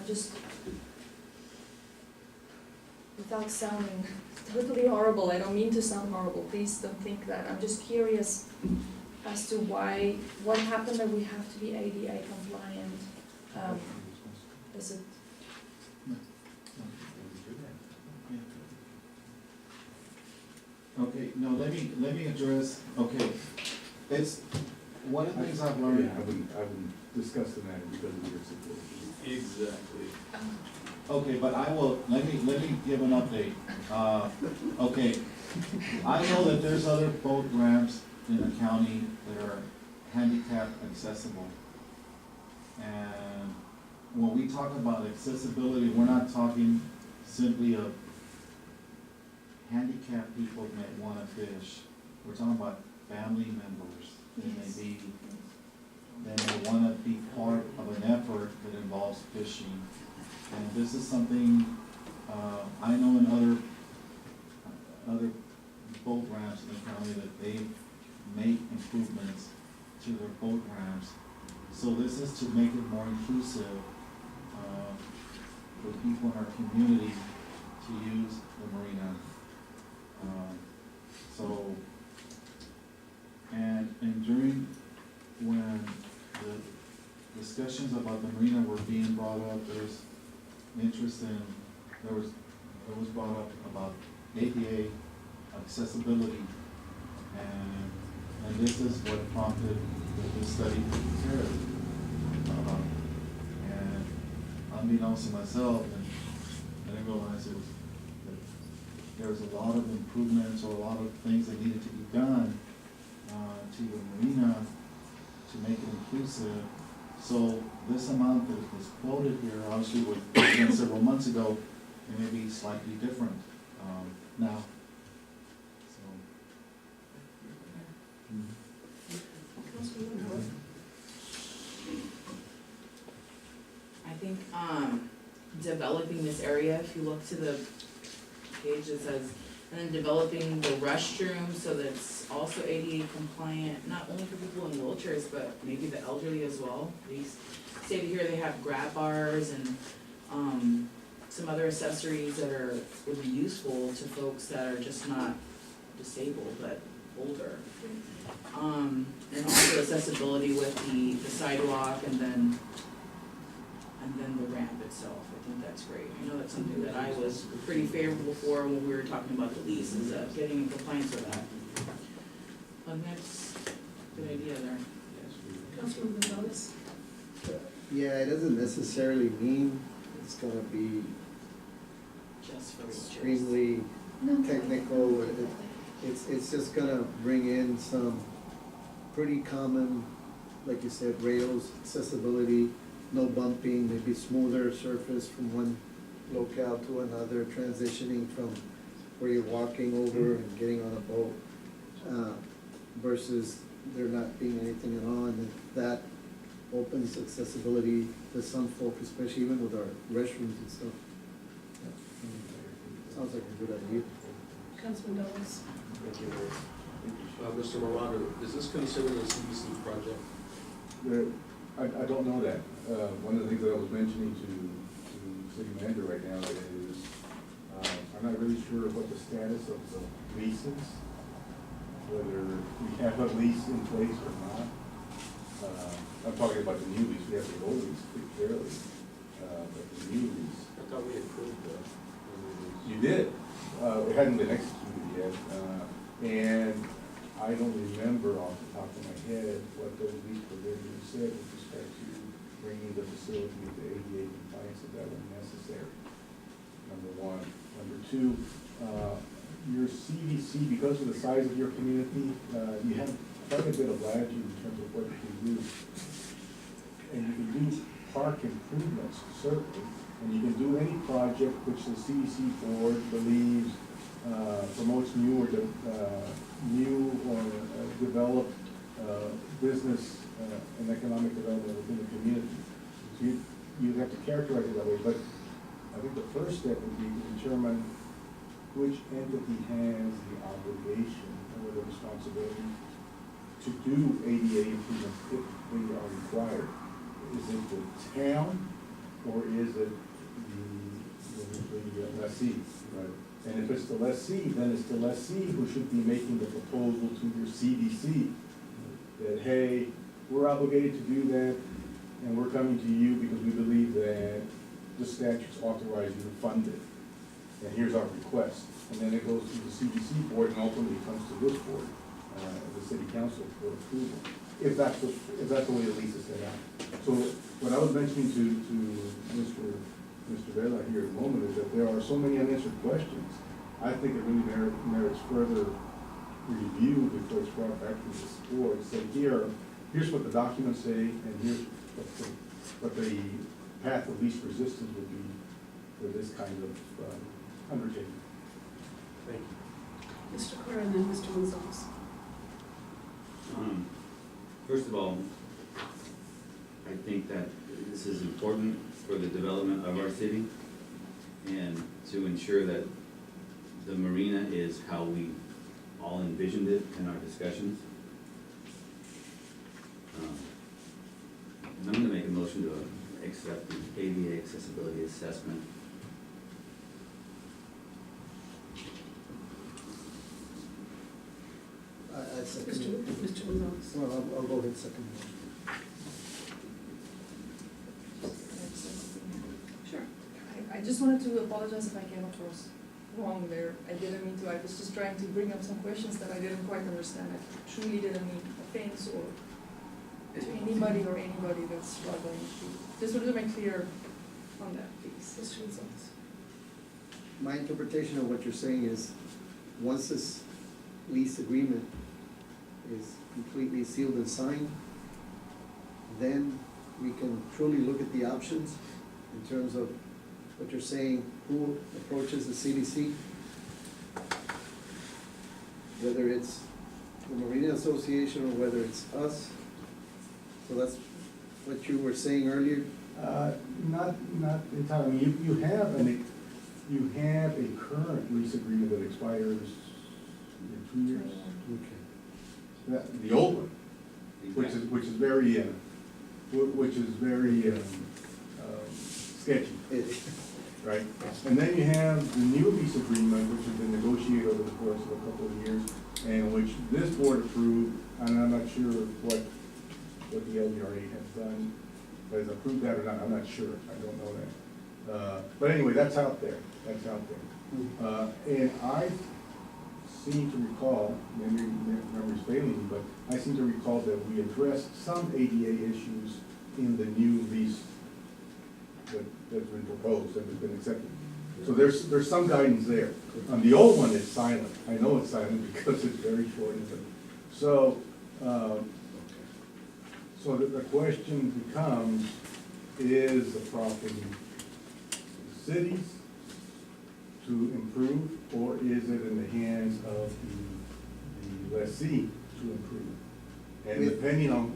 without sounding totally horrible, I don't mean to sound horrible, please don't think that, I'm just curious as to what happened that we have to be ADA compliant. Is it? Okay, no, let me address, okay, it's, one of the things I've learned. I wouldn't discuss the matter because of your situation. Exactly. Okay, but I will, let me give an update. Okay, I know that there's other boat ramps in the county that are handicap accessible. And when we talk about accessibility, we're not talking simply of handicapped people that wanna fish. We're talking about family members that may wanna be part of an effort that involves fishing. And this is something, I know in other boat ramps in the county that they make improvements to their boat ramps. So this is to make it more inclusive, for people in our community to use the marina. And during, when the discussions about the marina were being brought up, there's interest in, it was brought up about ADA accessibility, and this is what prompted this study to be prepared. And unbeknownst to myself, and I didn't realize that there was a lot of improvements or a lot of things that needed to be done to the marina to make it inclusive. So this amount that was quoted here, obviously was done several months ago, it may be slightly different now. I think developing this area, if you look to the page, it says, and then developing the restroom so that it's also ADA compliant, not only for people in wheelchairs, but maybe the elderly as well. They stated here they have grab bars and some other accessories that would be useful to folks that are just not disabled but older. And also accessibility with the sidewalk and then the ramp itself. I think that's great. I know that's something that I was pretty favorable for when we were talking about the lease, is getting in compliance with that. That's a good idea there. Councilman Gonzalez? Yeah, it doesn't necessarily mean it's gonna be Just for extremely technical. It's just gonna bring in some pretty common, like you said, rails, accessibility, no bumping, maybe smoother surface from one locale to another, transitioning from where you're walking over and getting on a boat, versus there not being anything at all, and that opens accessibility to some folk, especially even with our restrooms and stuff. Sounds like a good idea. Councilman Douglas. Thank you, Mayor. Mr. Morado, is this considered a CDC project? I don't know that. One of the things that I was mentioning to city manager right now is, I'm not really sure what the status of the leases, whether we have a lease in place or not. I'm talking about the new lease, we have the old lease, pretty clearly, but the new lease. I thought we approved the new lease. You did. It hadn't been executed yet, and I don't remember off the top of my head what those lease provisions said with respect to bringing the facility into ADA compliance if that were necessary, number one. Number two, your CDC, because of the size of your community, you have quite a bit of latitude in terms of what you can do. And you can do park improvements, certainly, and you can do any project which the CDC board believes promotes new or developed business and economic development within the community. So you have to characterize it that way, but I think the first step would be to determine which entity has the obligation or the responsibility to do ADA improvements if they are required. Is it the town or is it the lessee? Right. And if it's the lessee, then it's the lessee who should be making the proposal to your CDC that, hey, we're obligated to do that, and we're coming to you because we believe that the statutes authorize you to fund it. And here's our request. And then it goes to the CDC board and ultimately comes to this board, the city council for approval, if that's the way the lease is set out. So what I was mentioning to Mr. Vela here at the moment is that there are so many unanswered questions. I think it really merits further review before it's brought back to this board. So here's what the documents say, and here's what the path of least resistance would be for this kind of undertaking. Thank you. Mr. Carr and then Mr. Gonzalez. First of all, I think that this is important for the development of our city and to ensure that the marina is how we all envisioned it in our discussions. And I'm going to make a motion to accept the ADA accessibility assessment. I second. Mr. Gonzalez. Well, I'll go ahead second. Sure. I just wanted to apologize if I came across wrong there. I didn't mean to. I was just trying to bring up some questions that I didn't quite understand. I truly didn't mean offense or to anybody that's struggling. Just wanted to make clear on that, please. Mr. Gonzalez. My interpretation of what you're saying is, once this lease agreement is completely sealed and signed, then we can truly look at the options in terms of what you're saying, who approaches the CDC, whether it's the Marina Association or whether it's us. So that's what you were saying earlier? Not entirely. You have a current lease agreement that expires in 2 years. Okay. The old one, which is very sketchy, right? And then you have the new lease agreement, which has been negotiated over the course of a couple of years, and which this board approved, and I'm not sure what the LDRA has done, but has approved that or not, I'm not sure, I don't know that. But anyway, that's out there, and I seem to recall, memory's failing me, but I seem to recall that we addressed some ADA issues in the new lease that's been proposed and has been accepted. So there's some guidance there. The old one is silent. I know it's silent because it's very short. So So the question becomes, is the property cities to improve, or is it in the hands of the lessee to improve? And depending on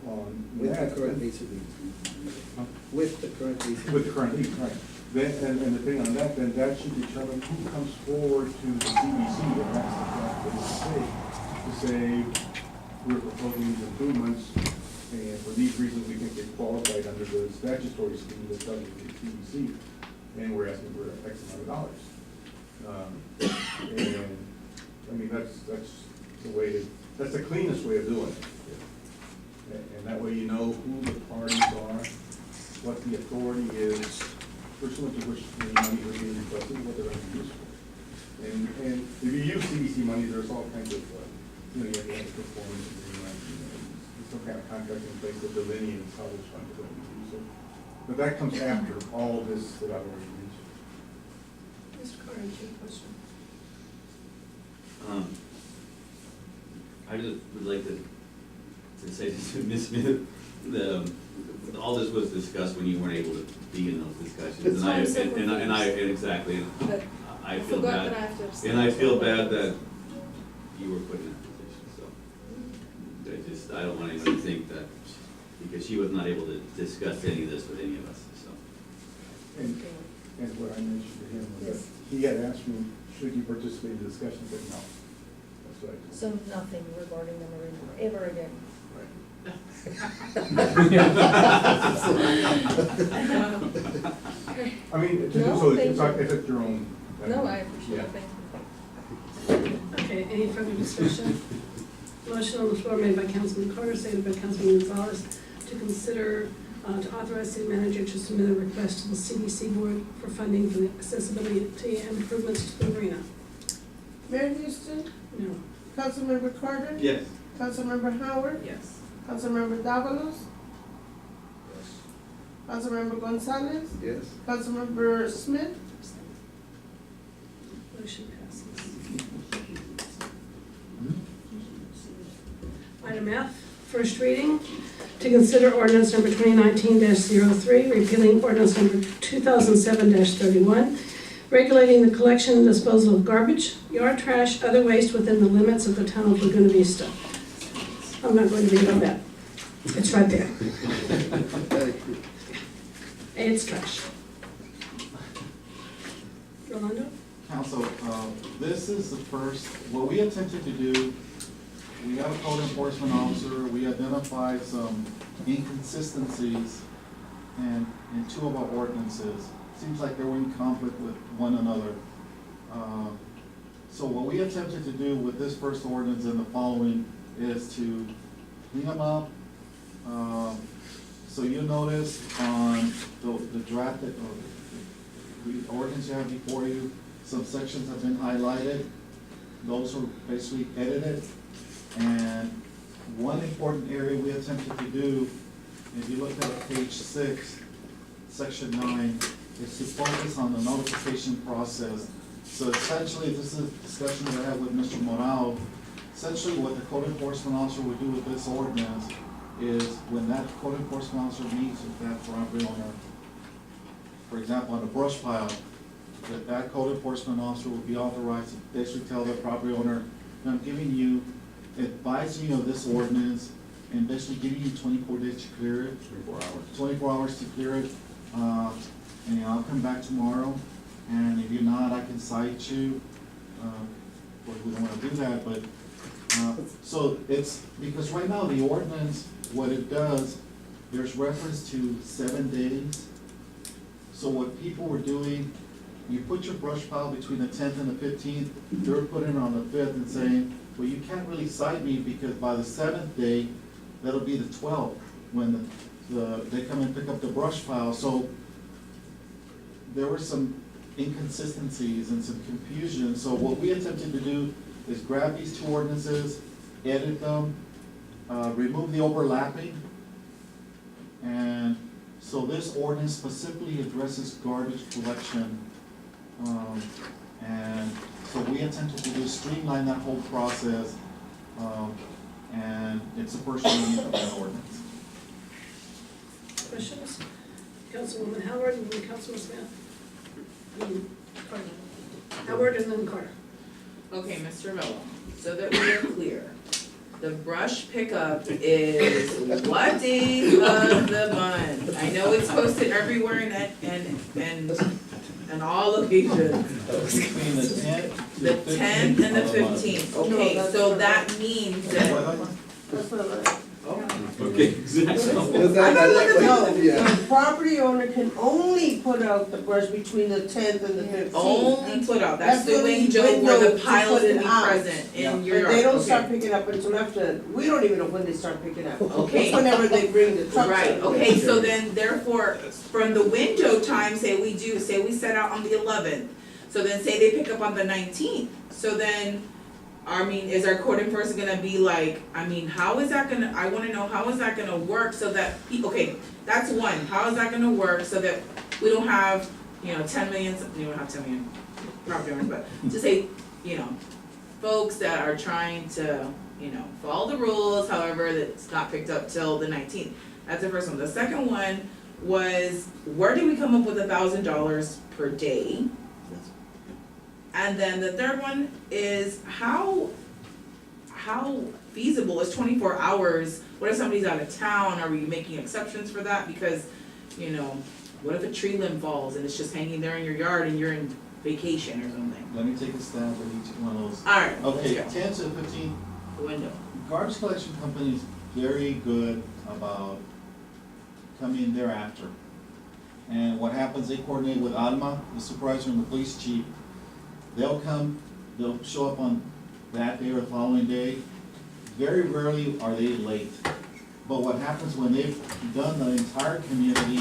With that. the current lease agreement. With the current lease. With the current lease, right. Then, and depending on that, then that should determine who comes forward to the CBC, and that's the property to say, we're proposing these improvements, and for these reasons, we think they qualified under the statutory scheme that's under the CBC, and we're asking for X amount of dollars. And, I mean, that's the way, that's the cleanest way of doing it. And that way you know who the parties are, what the authority is, pursuant to which the money are being requested, and what they're going to be used for. And if you use CBC money, there's all kinds of, you have to have a performance agreement, there's some kind of contract in place that delineates how those funds are going to be used. So, but that comes after all this that I've already mentioned. Mr. Carter, do you have a question? I just would like to say to Ms. Smith, all this was discussed when you weren't able to be in those discussions. Exactly. But I feel forgot bad. that I have to abstain. And I feel bad that you were put in that position, so. I don't want anyone to think that, because she was not able to discuss any of this with any of us, so. And what I mentioned to him was that he had asked me, should you participate in the discussion, but no. That's what I told him. So nothing regarding the marina ever again. I mean, No, so thank it's like, if it's your own. No, I appreciate it, thank you. Okay, any further discussion? Motion on the floor made by Councilman Carter, seconded by Councilman Gonzalez, to consider, to authorize city manager to submit a request to the CDC board for funding for the accessibility and improvements to the marina. Mayor Houston, No. Councilmember Carter. Yes. Councilmember Howard. Yes. Councilmember Davalos. Councilmember Gonzalez. Yes. Councilmember Smith. Motion passes. Item F, first reading, to consider ordinance number 2019-03, repealing ordinance number 2007-31, regulating the collection and disposal of garbage, yard trash, other waste within the limits of the town of Laguna Vista. I'm not going to read all that. It's right there. It's trash. Rolando? Council, this is the first, what we attempted to do, we got a code enforcement officer, we identified some inconsistencies in two of our ordinances. Seems like they were in conflict with one another. So what we attempted to do with this first ordinance and the following is to clean them up. So you notice on the draft, the ordinance you have before you, some sections have been highlighted. Those were basically edited. And one important area we attempted to do, if you look at page 6, section 9, is to focus on the notification process. So essentially, this is a discussion that I had with Mr. Morale. Essentially, what the code enforcement officer would do with this ordinance is when that code enforcement officer meets with that property owner, for example, on a brush pile, that code enforcement officer will be authorized to basically tell the property owner, I'm giving you, advising you of this ordinance, and basically giving you 24 days to clear it. 24 hours. 24 hours to clear it, and I'll come back tomorrow, and if you're not, I can cite you. Of course, we don't want to do that, but, so it's, because right now the ordinance, what it does, there's reference to 7 days. So what people were doing, you put your brush pile between the 10th and the 15th, they're putting it on the 5th and saying, well, you can't really cite me because by the 7th day, that'll be the 12th, when they come and pick up the brush pile. So there were some inconsistencies and some confusion. So what we attempted to do is grab these two ordinances, edit them, remove the overlapping. And so this ordinance specifically addresses garbage collection. And so we attempted to do streamline that whole process. And it's the first reading of that ordinance. Councilwoman Howard and then Councilman Smith. I mean, Carter. Howard and then Carter. Okay, Mr. Mello, so that we are clear, the brush pickup is what days of the month? I know it's posted everywhere and all locations. Between the 10th. The 10th and the 15th, okay, No, that's so not that means that, That's not right. Okay, exactly. No, the property owner can only put out the brush between the 10th and the 15th. only put out, that's the only window where window the to piles put it will be out. present in your But yard, they don't okay. start picking up until after, we don't even know when they start picking up. Okay. It's whenever they bring the trucks. Right, in. okay, so then therefore, from the window time, say we set out on the 11th, so then say they pick up on the 19th, so then, I mean, is our code enforcement gonna be like, I mean, how is that gonna, I wanna know, how is that gonna work so that, okay, that's one, how is that gonna work so that we don't have, 10 million, we don't have 10 million property owners, but to say, folks that are trying to, follow the rules, however, that's not picked up till the 19th. That's the first one. The second one was, where did we come up with $1,000 per day? And then the third one is, how feasible is 24 hours? What if somebody's out of town? Are we making exceptions for that? Because, what if a tree limb falls and it's just hanging there in your yard and you're in vacation or something? Let me take a stab at each one of those. All right, Okay, let's go. 10 to 15. The window. Garbage collection company is very good about coming thereafter. And what happens, they coordinate with Alma, the supervisor, and the police chief. They'll come, they'll show up on that day or the following day. Very rarely are they late. But what happens when they've done the entire community,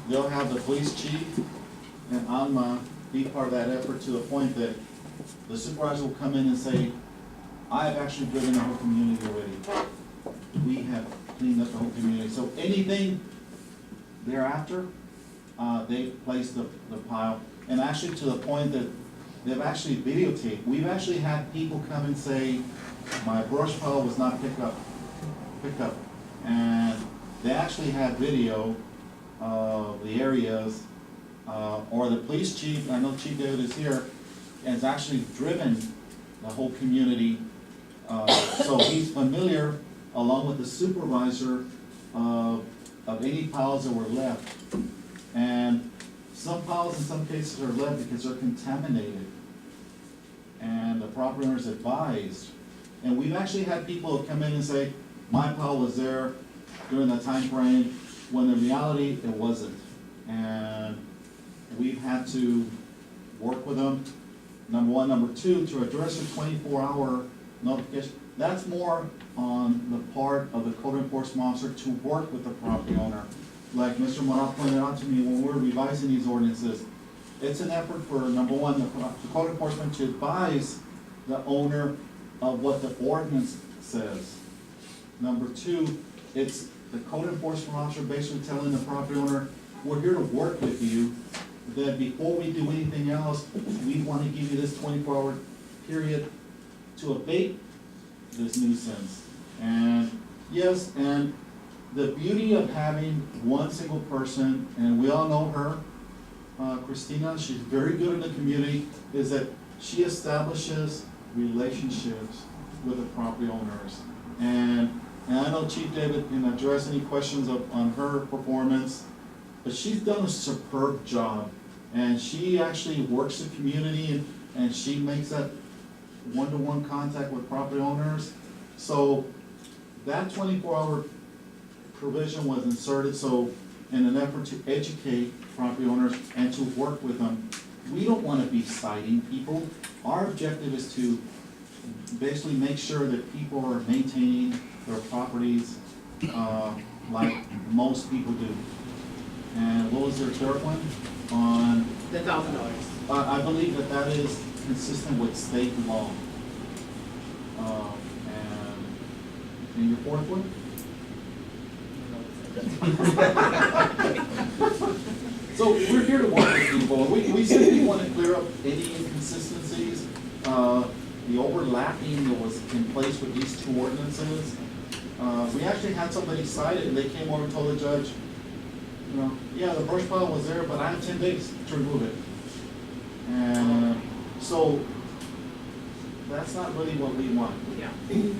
they'll have the police chief and Alma be part of that effort to the point that the supervisor will come in and say, I have actually driven the whole community already. We have cleaned up the whole community. So anything thereafter, they place the pile. And actually to the point that they've actually videotaped. We've actually had people come and say, my brush pile was not picked up. And they actually have video of the areas, or the police chief, I know Chief David is here, has actually driven the whole community. So he's familiar, along with the supervisor, of any piles that were left. And some piles in some cases are left because they're contaminated. And the property owner is advised. And we've actually had people come in and say, my pile was there during that time frame, when in reality, it wasn't. And we've had to work with them, number one. Number two, to address a 24-hour notification. That's more on the part of the code enforcement officer to work with the property owner. Like Mr. Morales pointed out to me, when we're revising these ordinances, it's an effort for, number one, the code enforcement to advise the owner of what the ordinance says. Number two, it's the code enforcement officer basically telling the property owner, we're here to work with you, that before we do anything else, we want to give you this 24-hour period to abate this nuisance. And yes, and the beauty of having one single person, and we all know her, Christina, she's very good in the community, is that she establishes relationships with the property owners. And I know Chief David can address any questions on her performance, but she's done a superb job. And she actually works the community, and she makes that one-to-one contact with property owners. So that 24-hour provision was inserted so in an effort to educate property owners and to work with them. We don't want to be citing people. Our objective is to basically make sure that people are maintaining their properties like most people do. And what was their third one? On the $1,000. I believe that is consistent with state law. And your fourth one? So we're here to work with people. We simply want to clear up any inconsistencies, the overlapping that was in place with these two ordinances. We actually had somebody cite it, and they came over and told the judge, you know, yeah, the brush pile was there, but I had 10 days to remove it. And so that's not really what we want. Yeah. And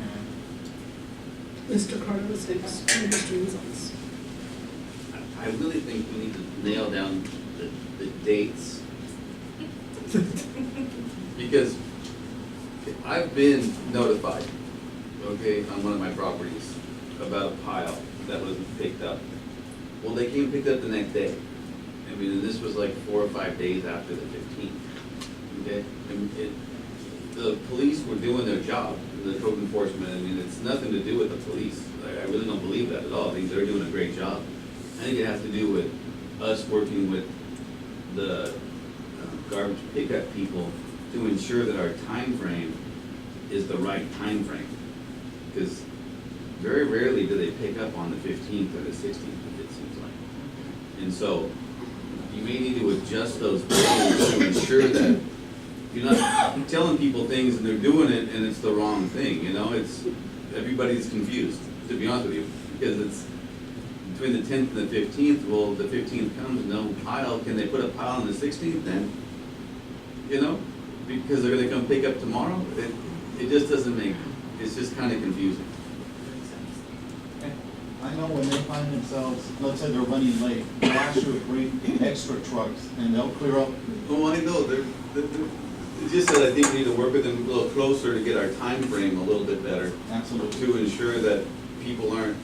Mr. Carter was next. Mr. Gonzalez. I really think we need to nail down the dates. Because I've been notified, okay, on one of my properties about a pile that wasn't picked up. Well, they came and picked up the next day. I mean, this was like 4 or 5 days after the 15th, okay? And the police were doing their job, the code enforcement. I mean, it's nothing to do with the police. I really don't believe that at all. I think they're doing a great job. I think it has to do with us working with the garbage pickup people to ensure that our time frame is the right time frame. Because very rarely do they pick up on the 15th or the 16th, it seems like. And so you may need to adjust those days to ensure that you're not telling people things and they're doing it and it's the wrong thing, you know? It's, everybody's confused, to be honest with you, because it's between the 10th and the 15th. Well, the 15th comes, no pile. Can they put a pile on the 16th then? You know, because they're gonna come pick up tomorrow? It just doesn't make, it's just kind of confusing. I know when they find themselves, let's say they're running late, they'll actually bring extra trucks and they'll clear up. Oh, I know, it's just that I think we need to work with them a little closer to get our time frame a little bit better. Absolutely. To ensure that people aren't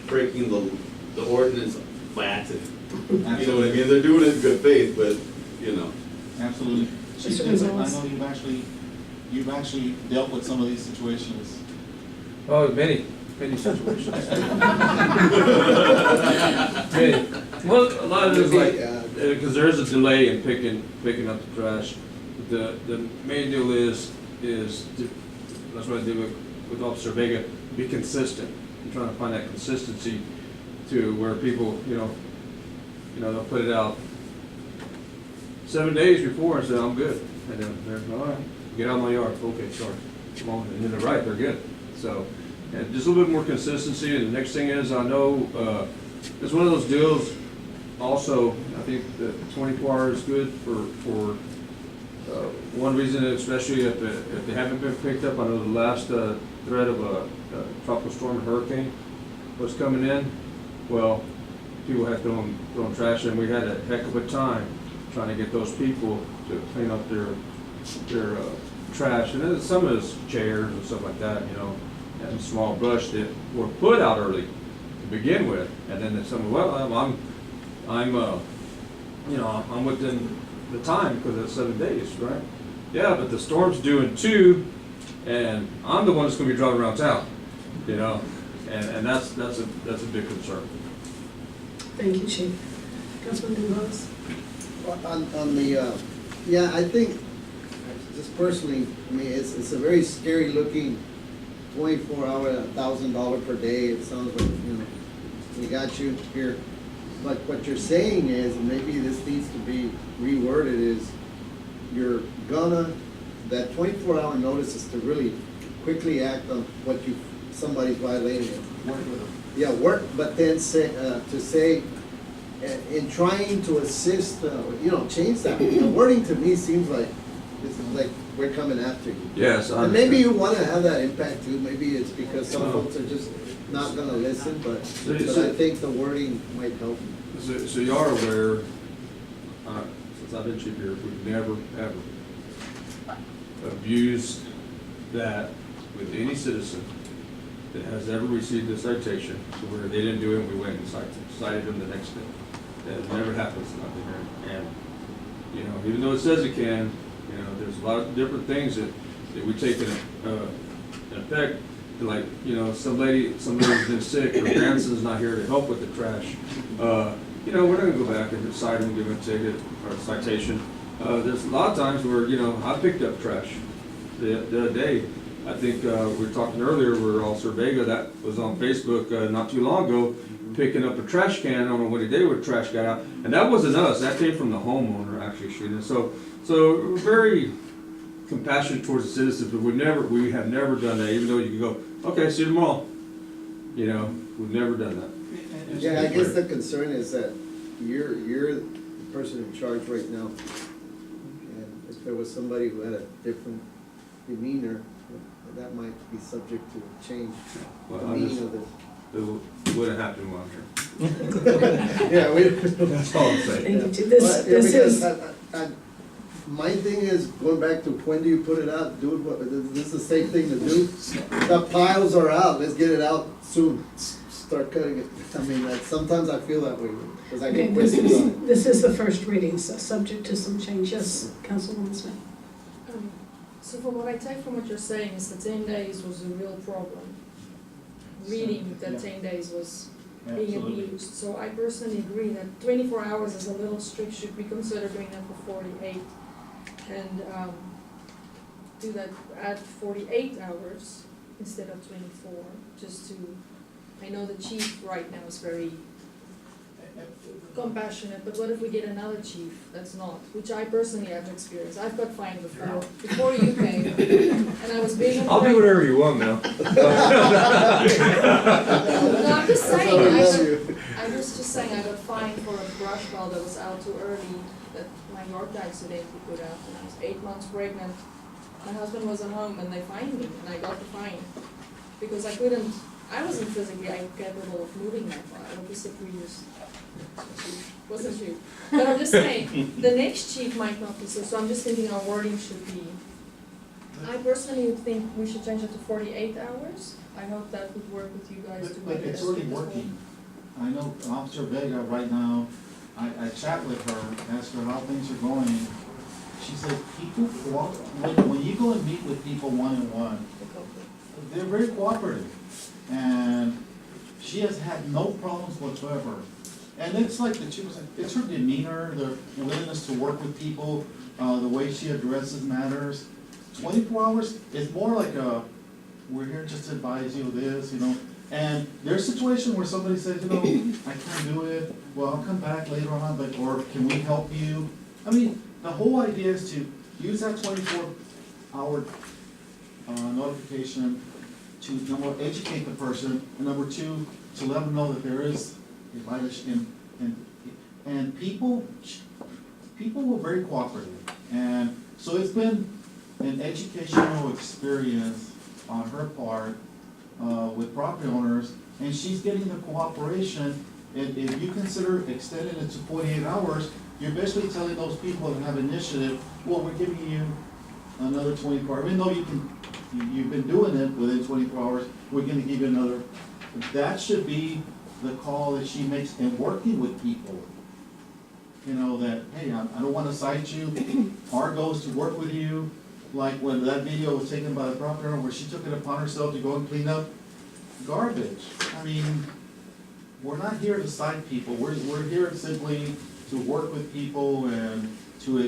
breaking the ordinance by accident. You know what I mean? They're doing it in good faith, but, you know. Absolutely. Mr. I Gonzalez. know you've actually dealt with some of these situations. Oh, many situations. Many. Well, a lot of it is like, because there is a delay in picking up the trash. The main deal is that's what I do with Officer Vega, be consistent. I'm trying to find that consistency to where people, you know, they'll put it out 7 days before and say, I'm good. And then they're, all right, get out of my yard. Okay, sorry. Come on. And then they're right, they're good. So, and just a little bit more consistency. And the next thing is, I know it's one of those deals also, I think that 24 hours is good for one reason, especially if they haven't been picked up. I know the last threat of a tropical storm and hurricane was coming in. Well, people had thrown trash in. We had a heck of a time trying to get those people to clean up their trash. And then some of it's chairs and stuff like that, you know, and small brush that were put out early to begin with. And then some, well, I'm within the time because it's 7 days, right? Yeah, but the storm's due in 2, and I'm the one that's going to be driving around town, you know, and that's a big concern. Thank you, Chief. Councilman Gonzalez. On the, yeah, I think, just personally, I mean, it's a very scary looking 24-hour, $1,000 per day. It sounds like, you know, we got you here. But what you're saying is, and maybe this needs to be reworded, is you're gonna, that 24-hour notice is to really quickly act on what somebody's violating it. Work with them. Yeah, work, but then say, to say, in trying to assist, change that. The wording to me seems like, this is like, we're coming after you. Yes, I and maybe you want to have that impact too. Maybe it's because some folks are just not going to listen, but I think the wording might help. So you are aware, since I've been chief here, we've never, ever abused that with any citizen that has ever received a citation to where they didn't do it and we went and cited them the next day. That never happens out there. And, you know, even though it says it can, you know, there's a lot of different things that we take in effect. Like, you know, somebody's been sick, or grandson's not here to help with the trash. You know, we're not gonna go back and cite them, give them a ticket or a citation. There's a lot of times where, you know, I picked up trash the other day. I think we were talking earlier where Officer Vega, that was on Facebook not too long ago, picking up a trash can. I don't know what he did with the trash got out. And that wasn't us, that came from the homeowner actually shooting. So we're very compassionate towards the citizens, but we have never done that, even though you can go, okay, see you tomorrow. You know, we've never done that. Yeah, I guess the concern is that you're the person in charge right now. And if there was somebody who had a different demeanor, that might be subject to change, Well, the I'm meaning just- of it. It wouldn't have to monitor. Yeah, That's all I'm saying. Thank you. This Well, yeah, is, because my thing is, going back to when do you put it out, do it, this is the same thing to do. The piles are out, let's get it out soon, start cutting it. I mean, sometimes I feel that way, because I okay, get questions on it. this is the first reading, so subject to some changes. Councilwoman Smith. So from what I take from what you're saying is the 10 days was a real problem. Reading that 10 days was being abused. So I personally agree that 24 hours is a little strict, should we consider doing that for 48? And do that at 48 hours instead of 24, just to, I know the chief right now is very compassionate, but what if we get another chief that's not, which I personally have experienced. I've got fined before you came, and I was being. I'll do whatever you want now. No, I'm just saying, I was just saying I got fined for a brush pile that was out too early, that my yard guy accidentally put out when I was 8 months pregnant. My husband wasn't home and they fined me, and I got the fine, because I wasn't physically capable of moving my file, it was the previous. Wasn't you? But I'm just saying, the next chief might not be so I'm just thinking our wording should be. I personally think we should change it to 48 hours. I hope that would work with you guys to But make it it's as already quick as working. I know Officer Vega right now, I chat with her, ask her how things are going. She said, people, when you go and meet with people one-on-one, they're very cooperative. And she has had no problems whatsoever. And it's like the chief was like, it's her demeanor, the willingness to work with people, the way she addresses matters. 24 hours, it's more like we're here just to advise you this, you know. And there's a situation where somebody says, you know, I can't do it, well, I'll come back later on, but, or can we help you? I mean, the whole idea is to use that 24-hour notification to, number one, educate the person, and number two, to let them know that there is a violation, and people were very cooperative. And so it's been an educational experience on her part with property owners, and she's getting the cooperation. And if you consider extending it to 48 hours, you're basically telling those people that have initiative, well, we're giving you another 24 hours. Even though you've been doing it within 24 hours, we're gonna give you another. That should be the call that she makes in working with people. You know, that, hey, I don't wanna cite you, our goal is to work with you. Like when that video was taken by the property owner where she took it upon herself to go and clean up garbage. I mean, we're not here to cite people, we're here simply to work with people and to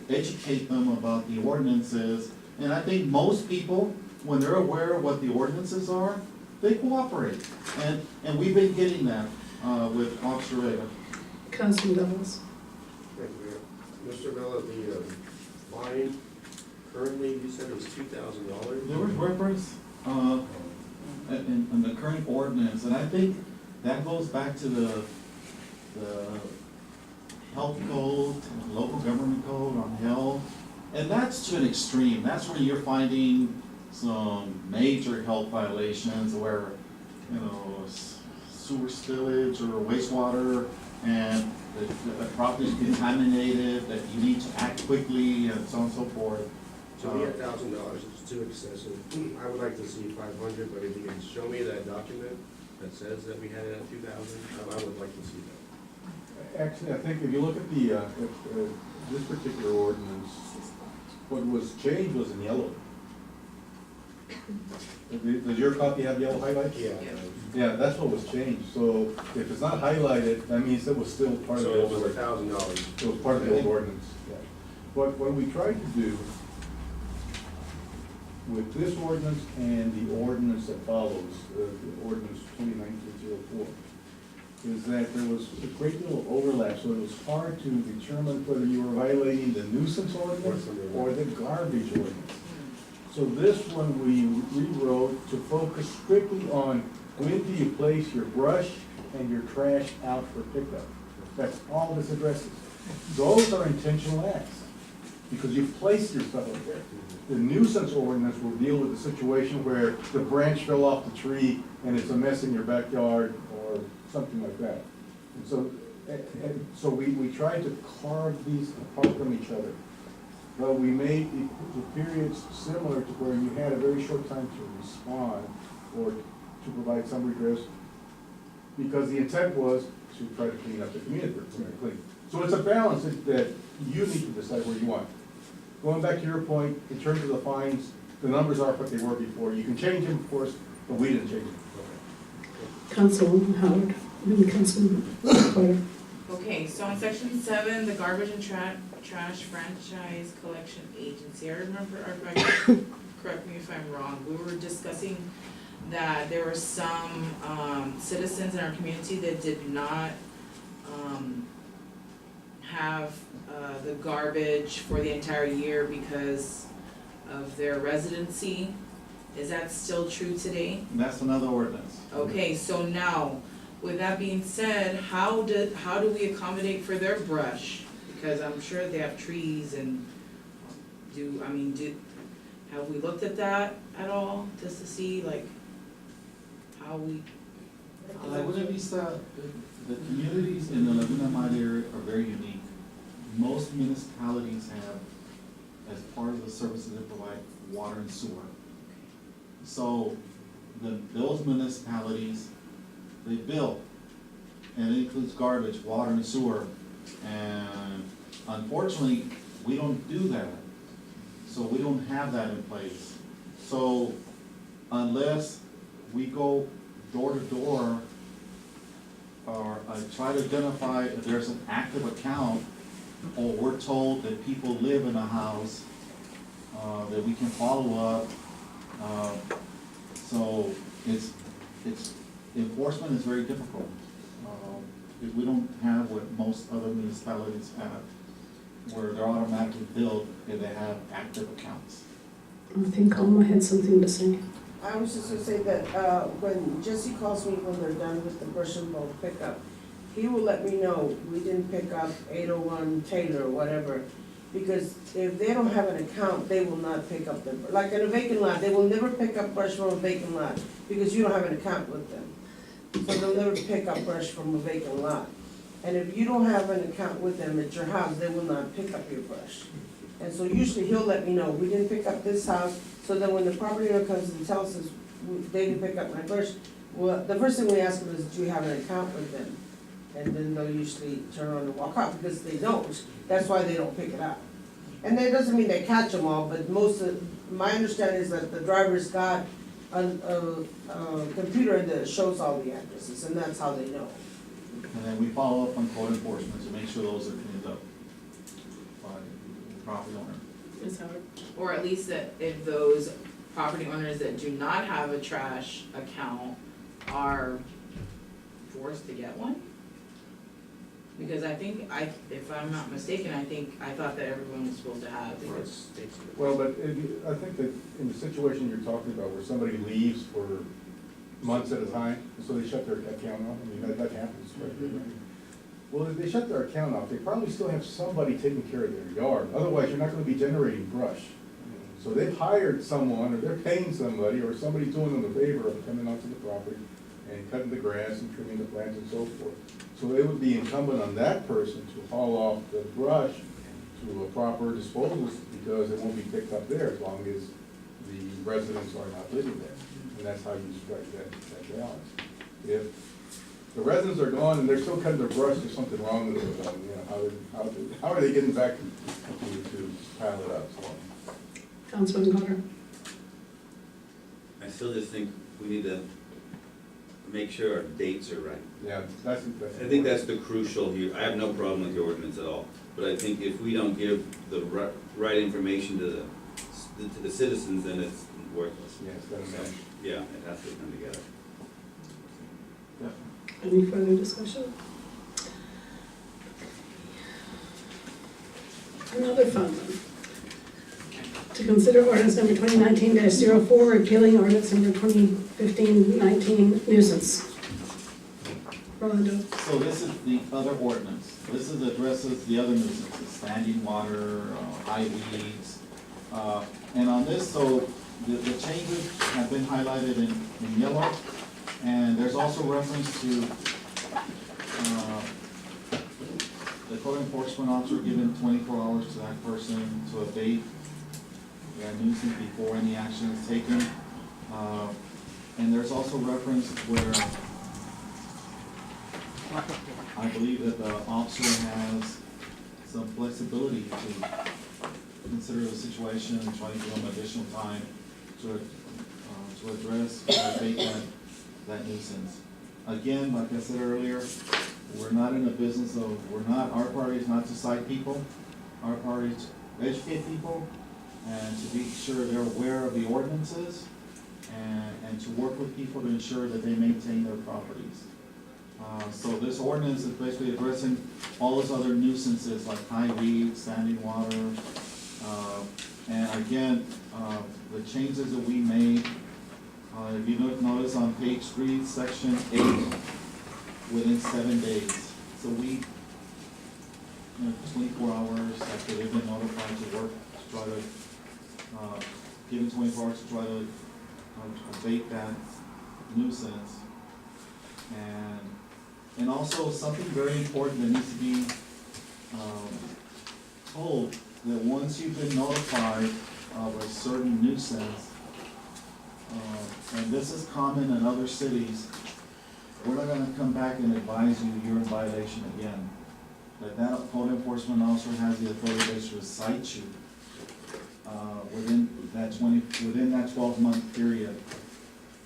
educate them about the ordinances. And I think most people, when they're aware of what the ordinances are, they cooperate. And we've been getting that with Officer Vega. Councilman Douglas. Thank you, Mayor. Mr. Vela, the fine currently, you said it was $2,000? There was reference in the current ordinance, and I think that goes back to the health code, local government code on health, and that's to an extreme. That's where you're finding some major health violations where, you know, sewer spillage or wastewater, and the property is contaminated, that you need to act quickly, and so on and so forth. To me, $1,000 is too excessive. I would like to see 500, but if you can show me that document that says that we had it at 2,000, I would like to see that. Actually, I think if you look at the, this particular ordinance, what was changed was in yellow. Does your copy have yellow highlights? Yeah. Yeah, that's what was changed. So if it's not highlighted, that means it was still part of the old ordinance. So it was $1,000. It was part of the old ordinance, yeah. But what we tried to do with this ordinance and the ordinance that follows, the ordinance 2019-04, is that there was a great deal of overlap, so it was hard to determine whether you were violating the nuisance ordinance or the garbage ordinance. So this one we rewrote to focus strictly on when do you place your brush and your trash out for pickup? That's all this addresses. Those are intentional acts, because you've placed your stuff up there. The nuisance ordinance will deal with the situation where the branch fell off the tree and it's a mess in your backyard or something like that. And so we tried to carve these apart from each other. But we made the periods similar to where you had a very short time to respond or to provide some redress, because the intent was to try to clean up the community, clean. So it's a balance that you need to decide where you want. Going back to your point, in terms of the fines, the numbers are what they were before. You can change them, of course, but we didn't change them. Councilwoman Howard, then Councilman Carter. Okay, so in section 7, the garbage and trash franchise collection agency, I remember, correct me if I'm wrong, we were discussing that there were some citizens in our community that did not have the garbage for the entire year because of their residency. Is that still true today? That's another ordinance. Okay, so now, with that being said, how do we accommodate for their brush? Because I'm sure they have trees and have we looked at that at all, just to see like how we? Laguna Vista, the communities in the Laguna Mare area are very unique. Most municipalities have, as part of the services they provide, water and sewer. So those municipalities, they bill, and it includes garbage, water and sewer. And unfortunately, we don't do that. So we don't have that in place. So unless we go door to door or try to identify if there's an active account, or we're told that people live in a house, that we can follow up. So it's enforcement is very difficult. If we don't have what most other municipalities have, where they're automatically billed if they have active accounts. I think Alma had something to say. I was just gonna say that, when Jesse calls me when they're done with the brush and bulk pickup, he will let me know, we didn't pick up 801 Taylor or whatever, because if they don't have an account, they will not pick up the, like in a vacant lot, they will never pick up brush from a vacant lot, because you don't have an account with them. So they'll never pick up brush from a vacant lot. And if you don't have an account with them at your house, they will not pick up your brush. And so usually he'll let me know, we didn't pick up this house, so then when the property owner comes and tells us they didn't pick up my brush, well, the first thing we ask them is, do you have an account with them? And then they'll usually turn around and walk out, because they don't. That's why they don't pick it up. And that doesn't mean they catch them all, but my understanding is that the driver's got a computer that shows all the addresses, and that's how they know. And then we follow up on code enforcement to make sure those are cleaned up by the property owner. Or at least that if those property owners that do not have a trash account are forced to get one? Because I think, if I'm not mistaken, I thought that everyone was supposed to have. Well, but I think that in the situation you're talking about, where somebody leaves for months at a time, so they shut their account off, I mean, that happens, right? Well, if they shut their account off, they probably still have somebody taking care of their yard, otherwise you're not gonna be generating brush. So they've hired someone, or they're paying somebody, or somebody's doing them a favor of coming onto the property and cutting the grass and trimming the plants and so forth. So it would be incumbent on that person to haul off the brush to a proper disposal, because it won't be picked up there as long as the residents are not living there. And that's how you strike that balance. If the residents are gone and they're still cutting their brush, there's something wrong with it. You know, how are they getting back to pile it up? So, Councilman Carter. I still just think we need to make sure our dates are right. Yeah, I think that's the crucial here. I have no problem with the ordinance at all, but I think if we don't give the right information to the citizens, then it's worthless. Yes, yeah, it has to come together. Any further discussion? Another fun one. to consider ordinance number 2019-04, repealing ordinance number 2015-19 nuisance. Rolando. So this is the other ordinance. This is addresses the other nuisances, standing water, high weeds. And on this, so the changes have been highlighted in yellow. And there's also reference to the code enforcement officer giving 24 hours to that person to abate that nuisance before any action is taken. And there's also reference where I believe that the officer has some flexibility to consider the situation and try to give them additional time to address or abate that nuisance. Again, like I said earlier, we're not in the business of, our party is not to cite people. Our party is to educate people and to be sure they're aware of the ordinances and to work with people to ensure that they maintain their properties. So this ordinance is basically addressing all those other nuisances like high weeds, standing water. And again, the changes that we made, if you notice on page 3, section 8, within 7 days. So we, 24 hours after they've been notified to work, to try to, give them 24 hours to try to abate that nuisance. And also something very important that needs to be told, that once you've been notified of a certain nuisance, and this is common in other cities, we're not gonna come back and advise you you're in violation again. That code enforcement officer has the authority to cite you within that 12-month period,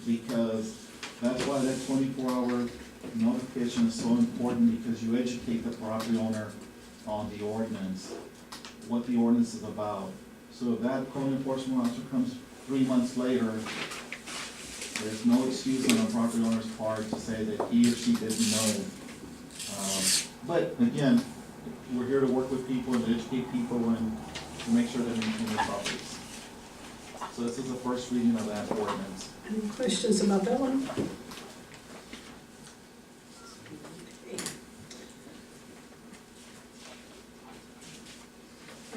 because that's why that 24-hour notification is so important, because you educate the property owner on the ordinance, what the ordinance is about. So if that code enforcement officer comes 3 months later, there's no excuse on the property owner's part to say that he or she didn't know. But again, we're here to work with people and to educate people and to make sure they maintain their properties. So this is the first reading of that ordinance. Any questions about that one?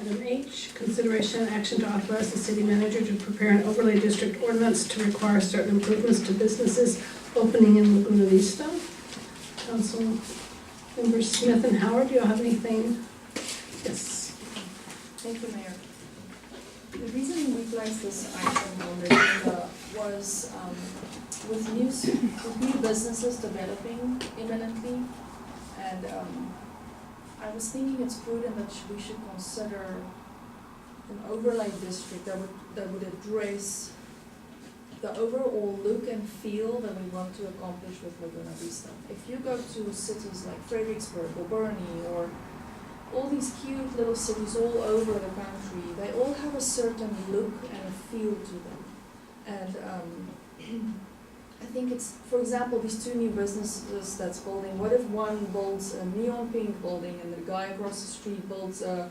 Item H, consideration and action to authorize the city manager to prepare an overlay district ordinance to require certain improvements to businesses opening in Laguna Vista. Council members Smith and Howard, do you have anything? Yes. Thank you, Mayor. The reason we placed this item on the agenda was with new businesses developing imminently, and I was thinking it's prudent that we should consider an overlay district that would address the overall look and feel that we want to accomplish with Laguna Vista. If you go to cities like Fredericksburg or Bernie or all these cute little cities all over the country, they all have a certain look and a feel to them. And I think it's, for example, these 2 new businesses that's building, what if one builds a neon pink building and the guy across the street builds a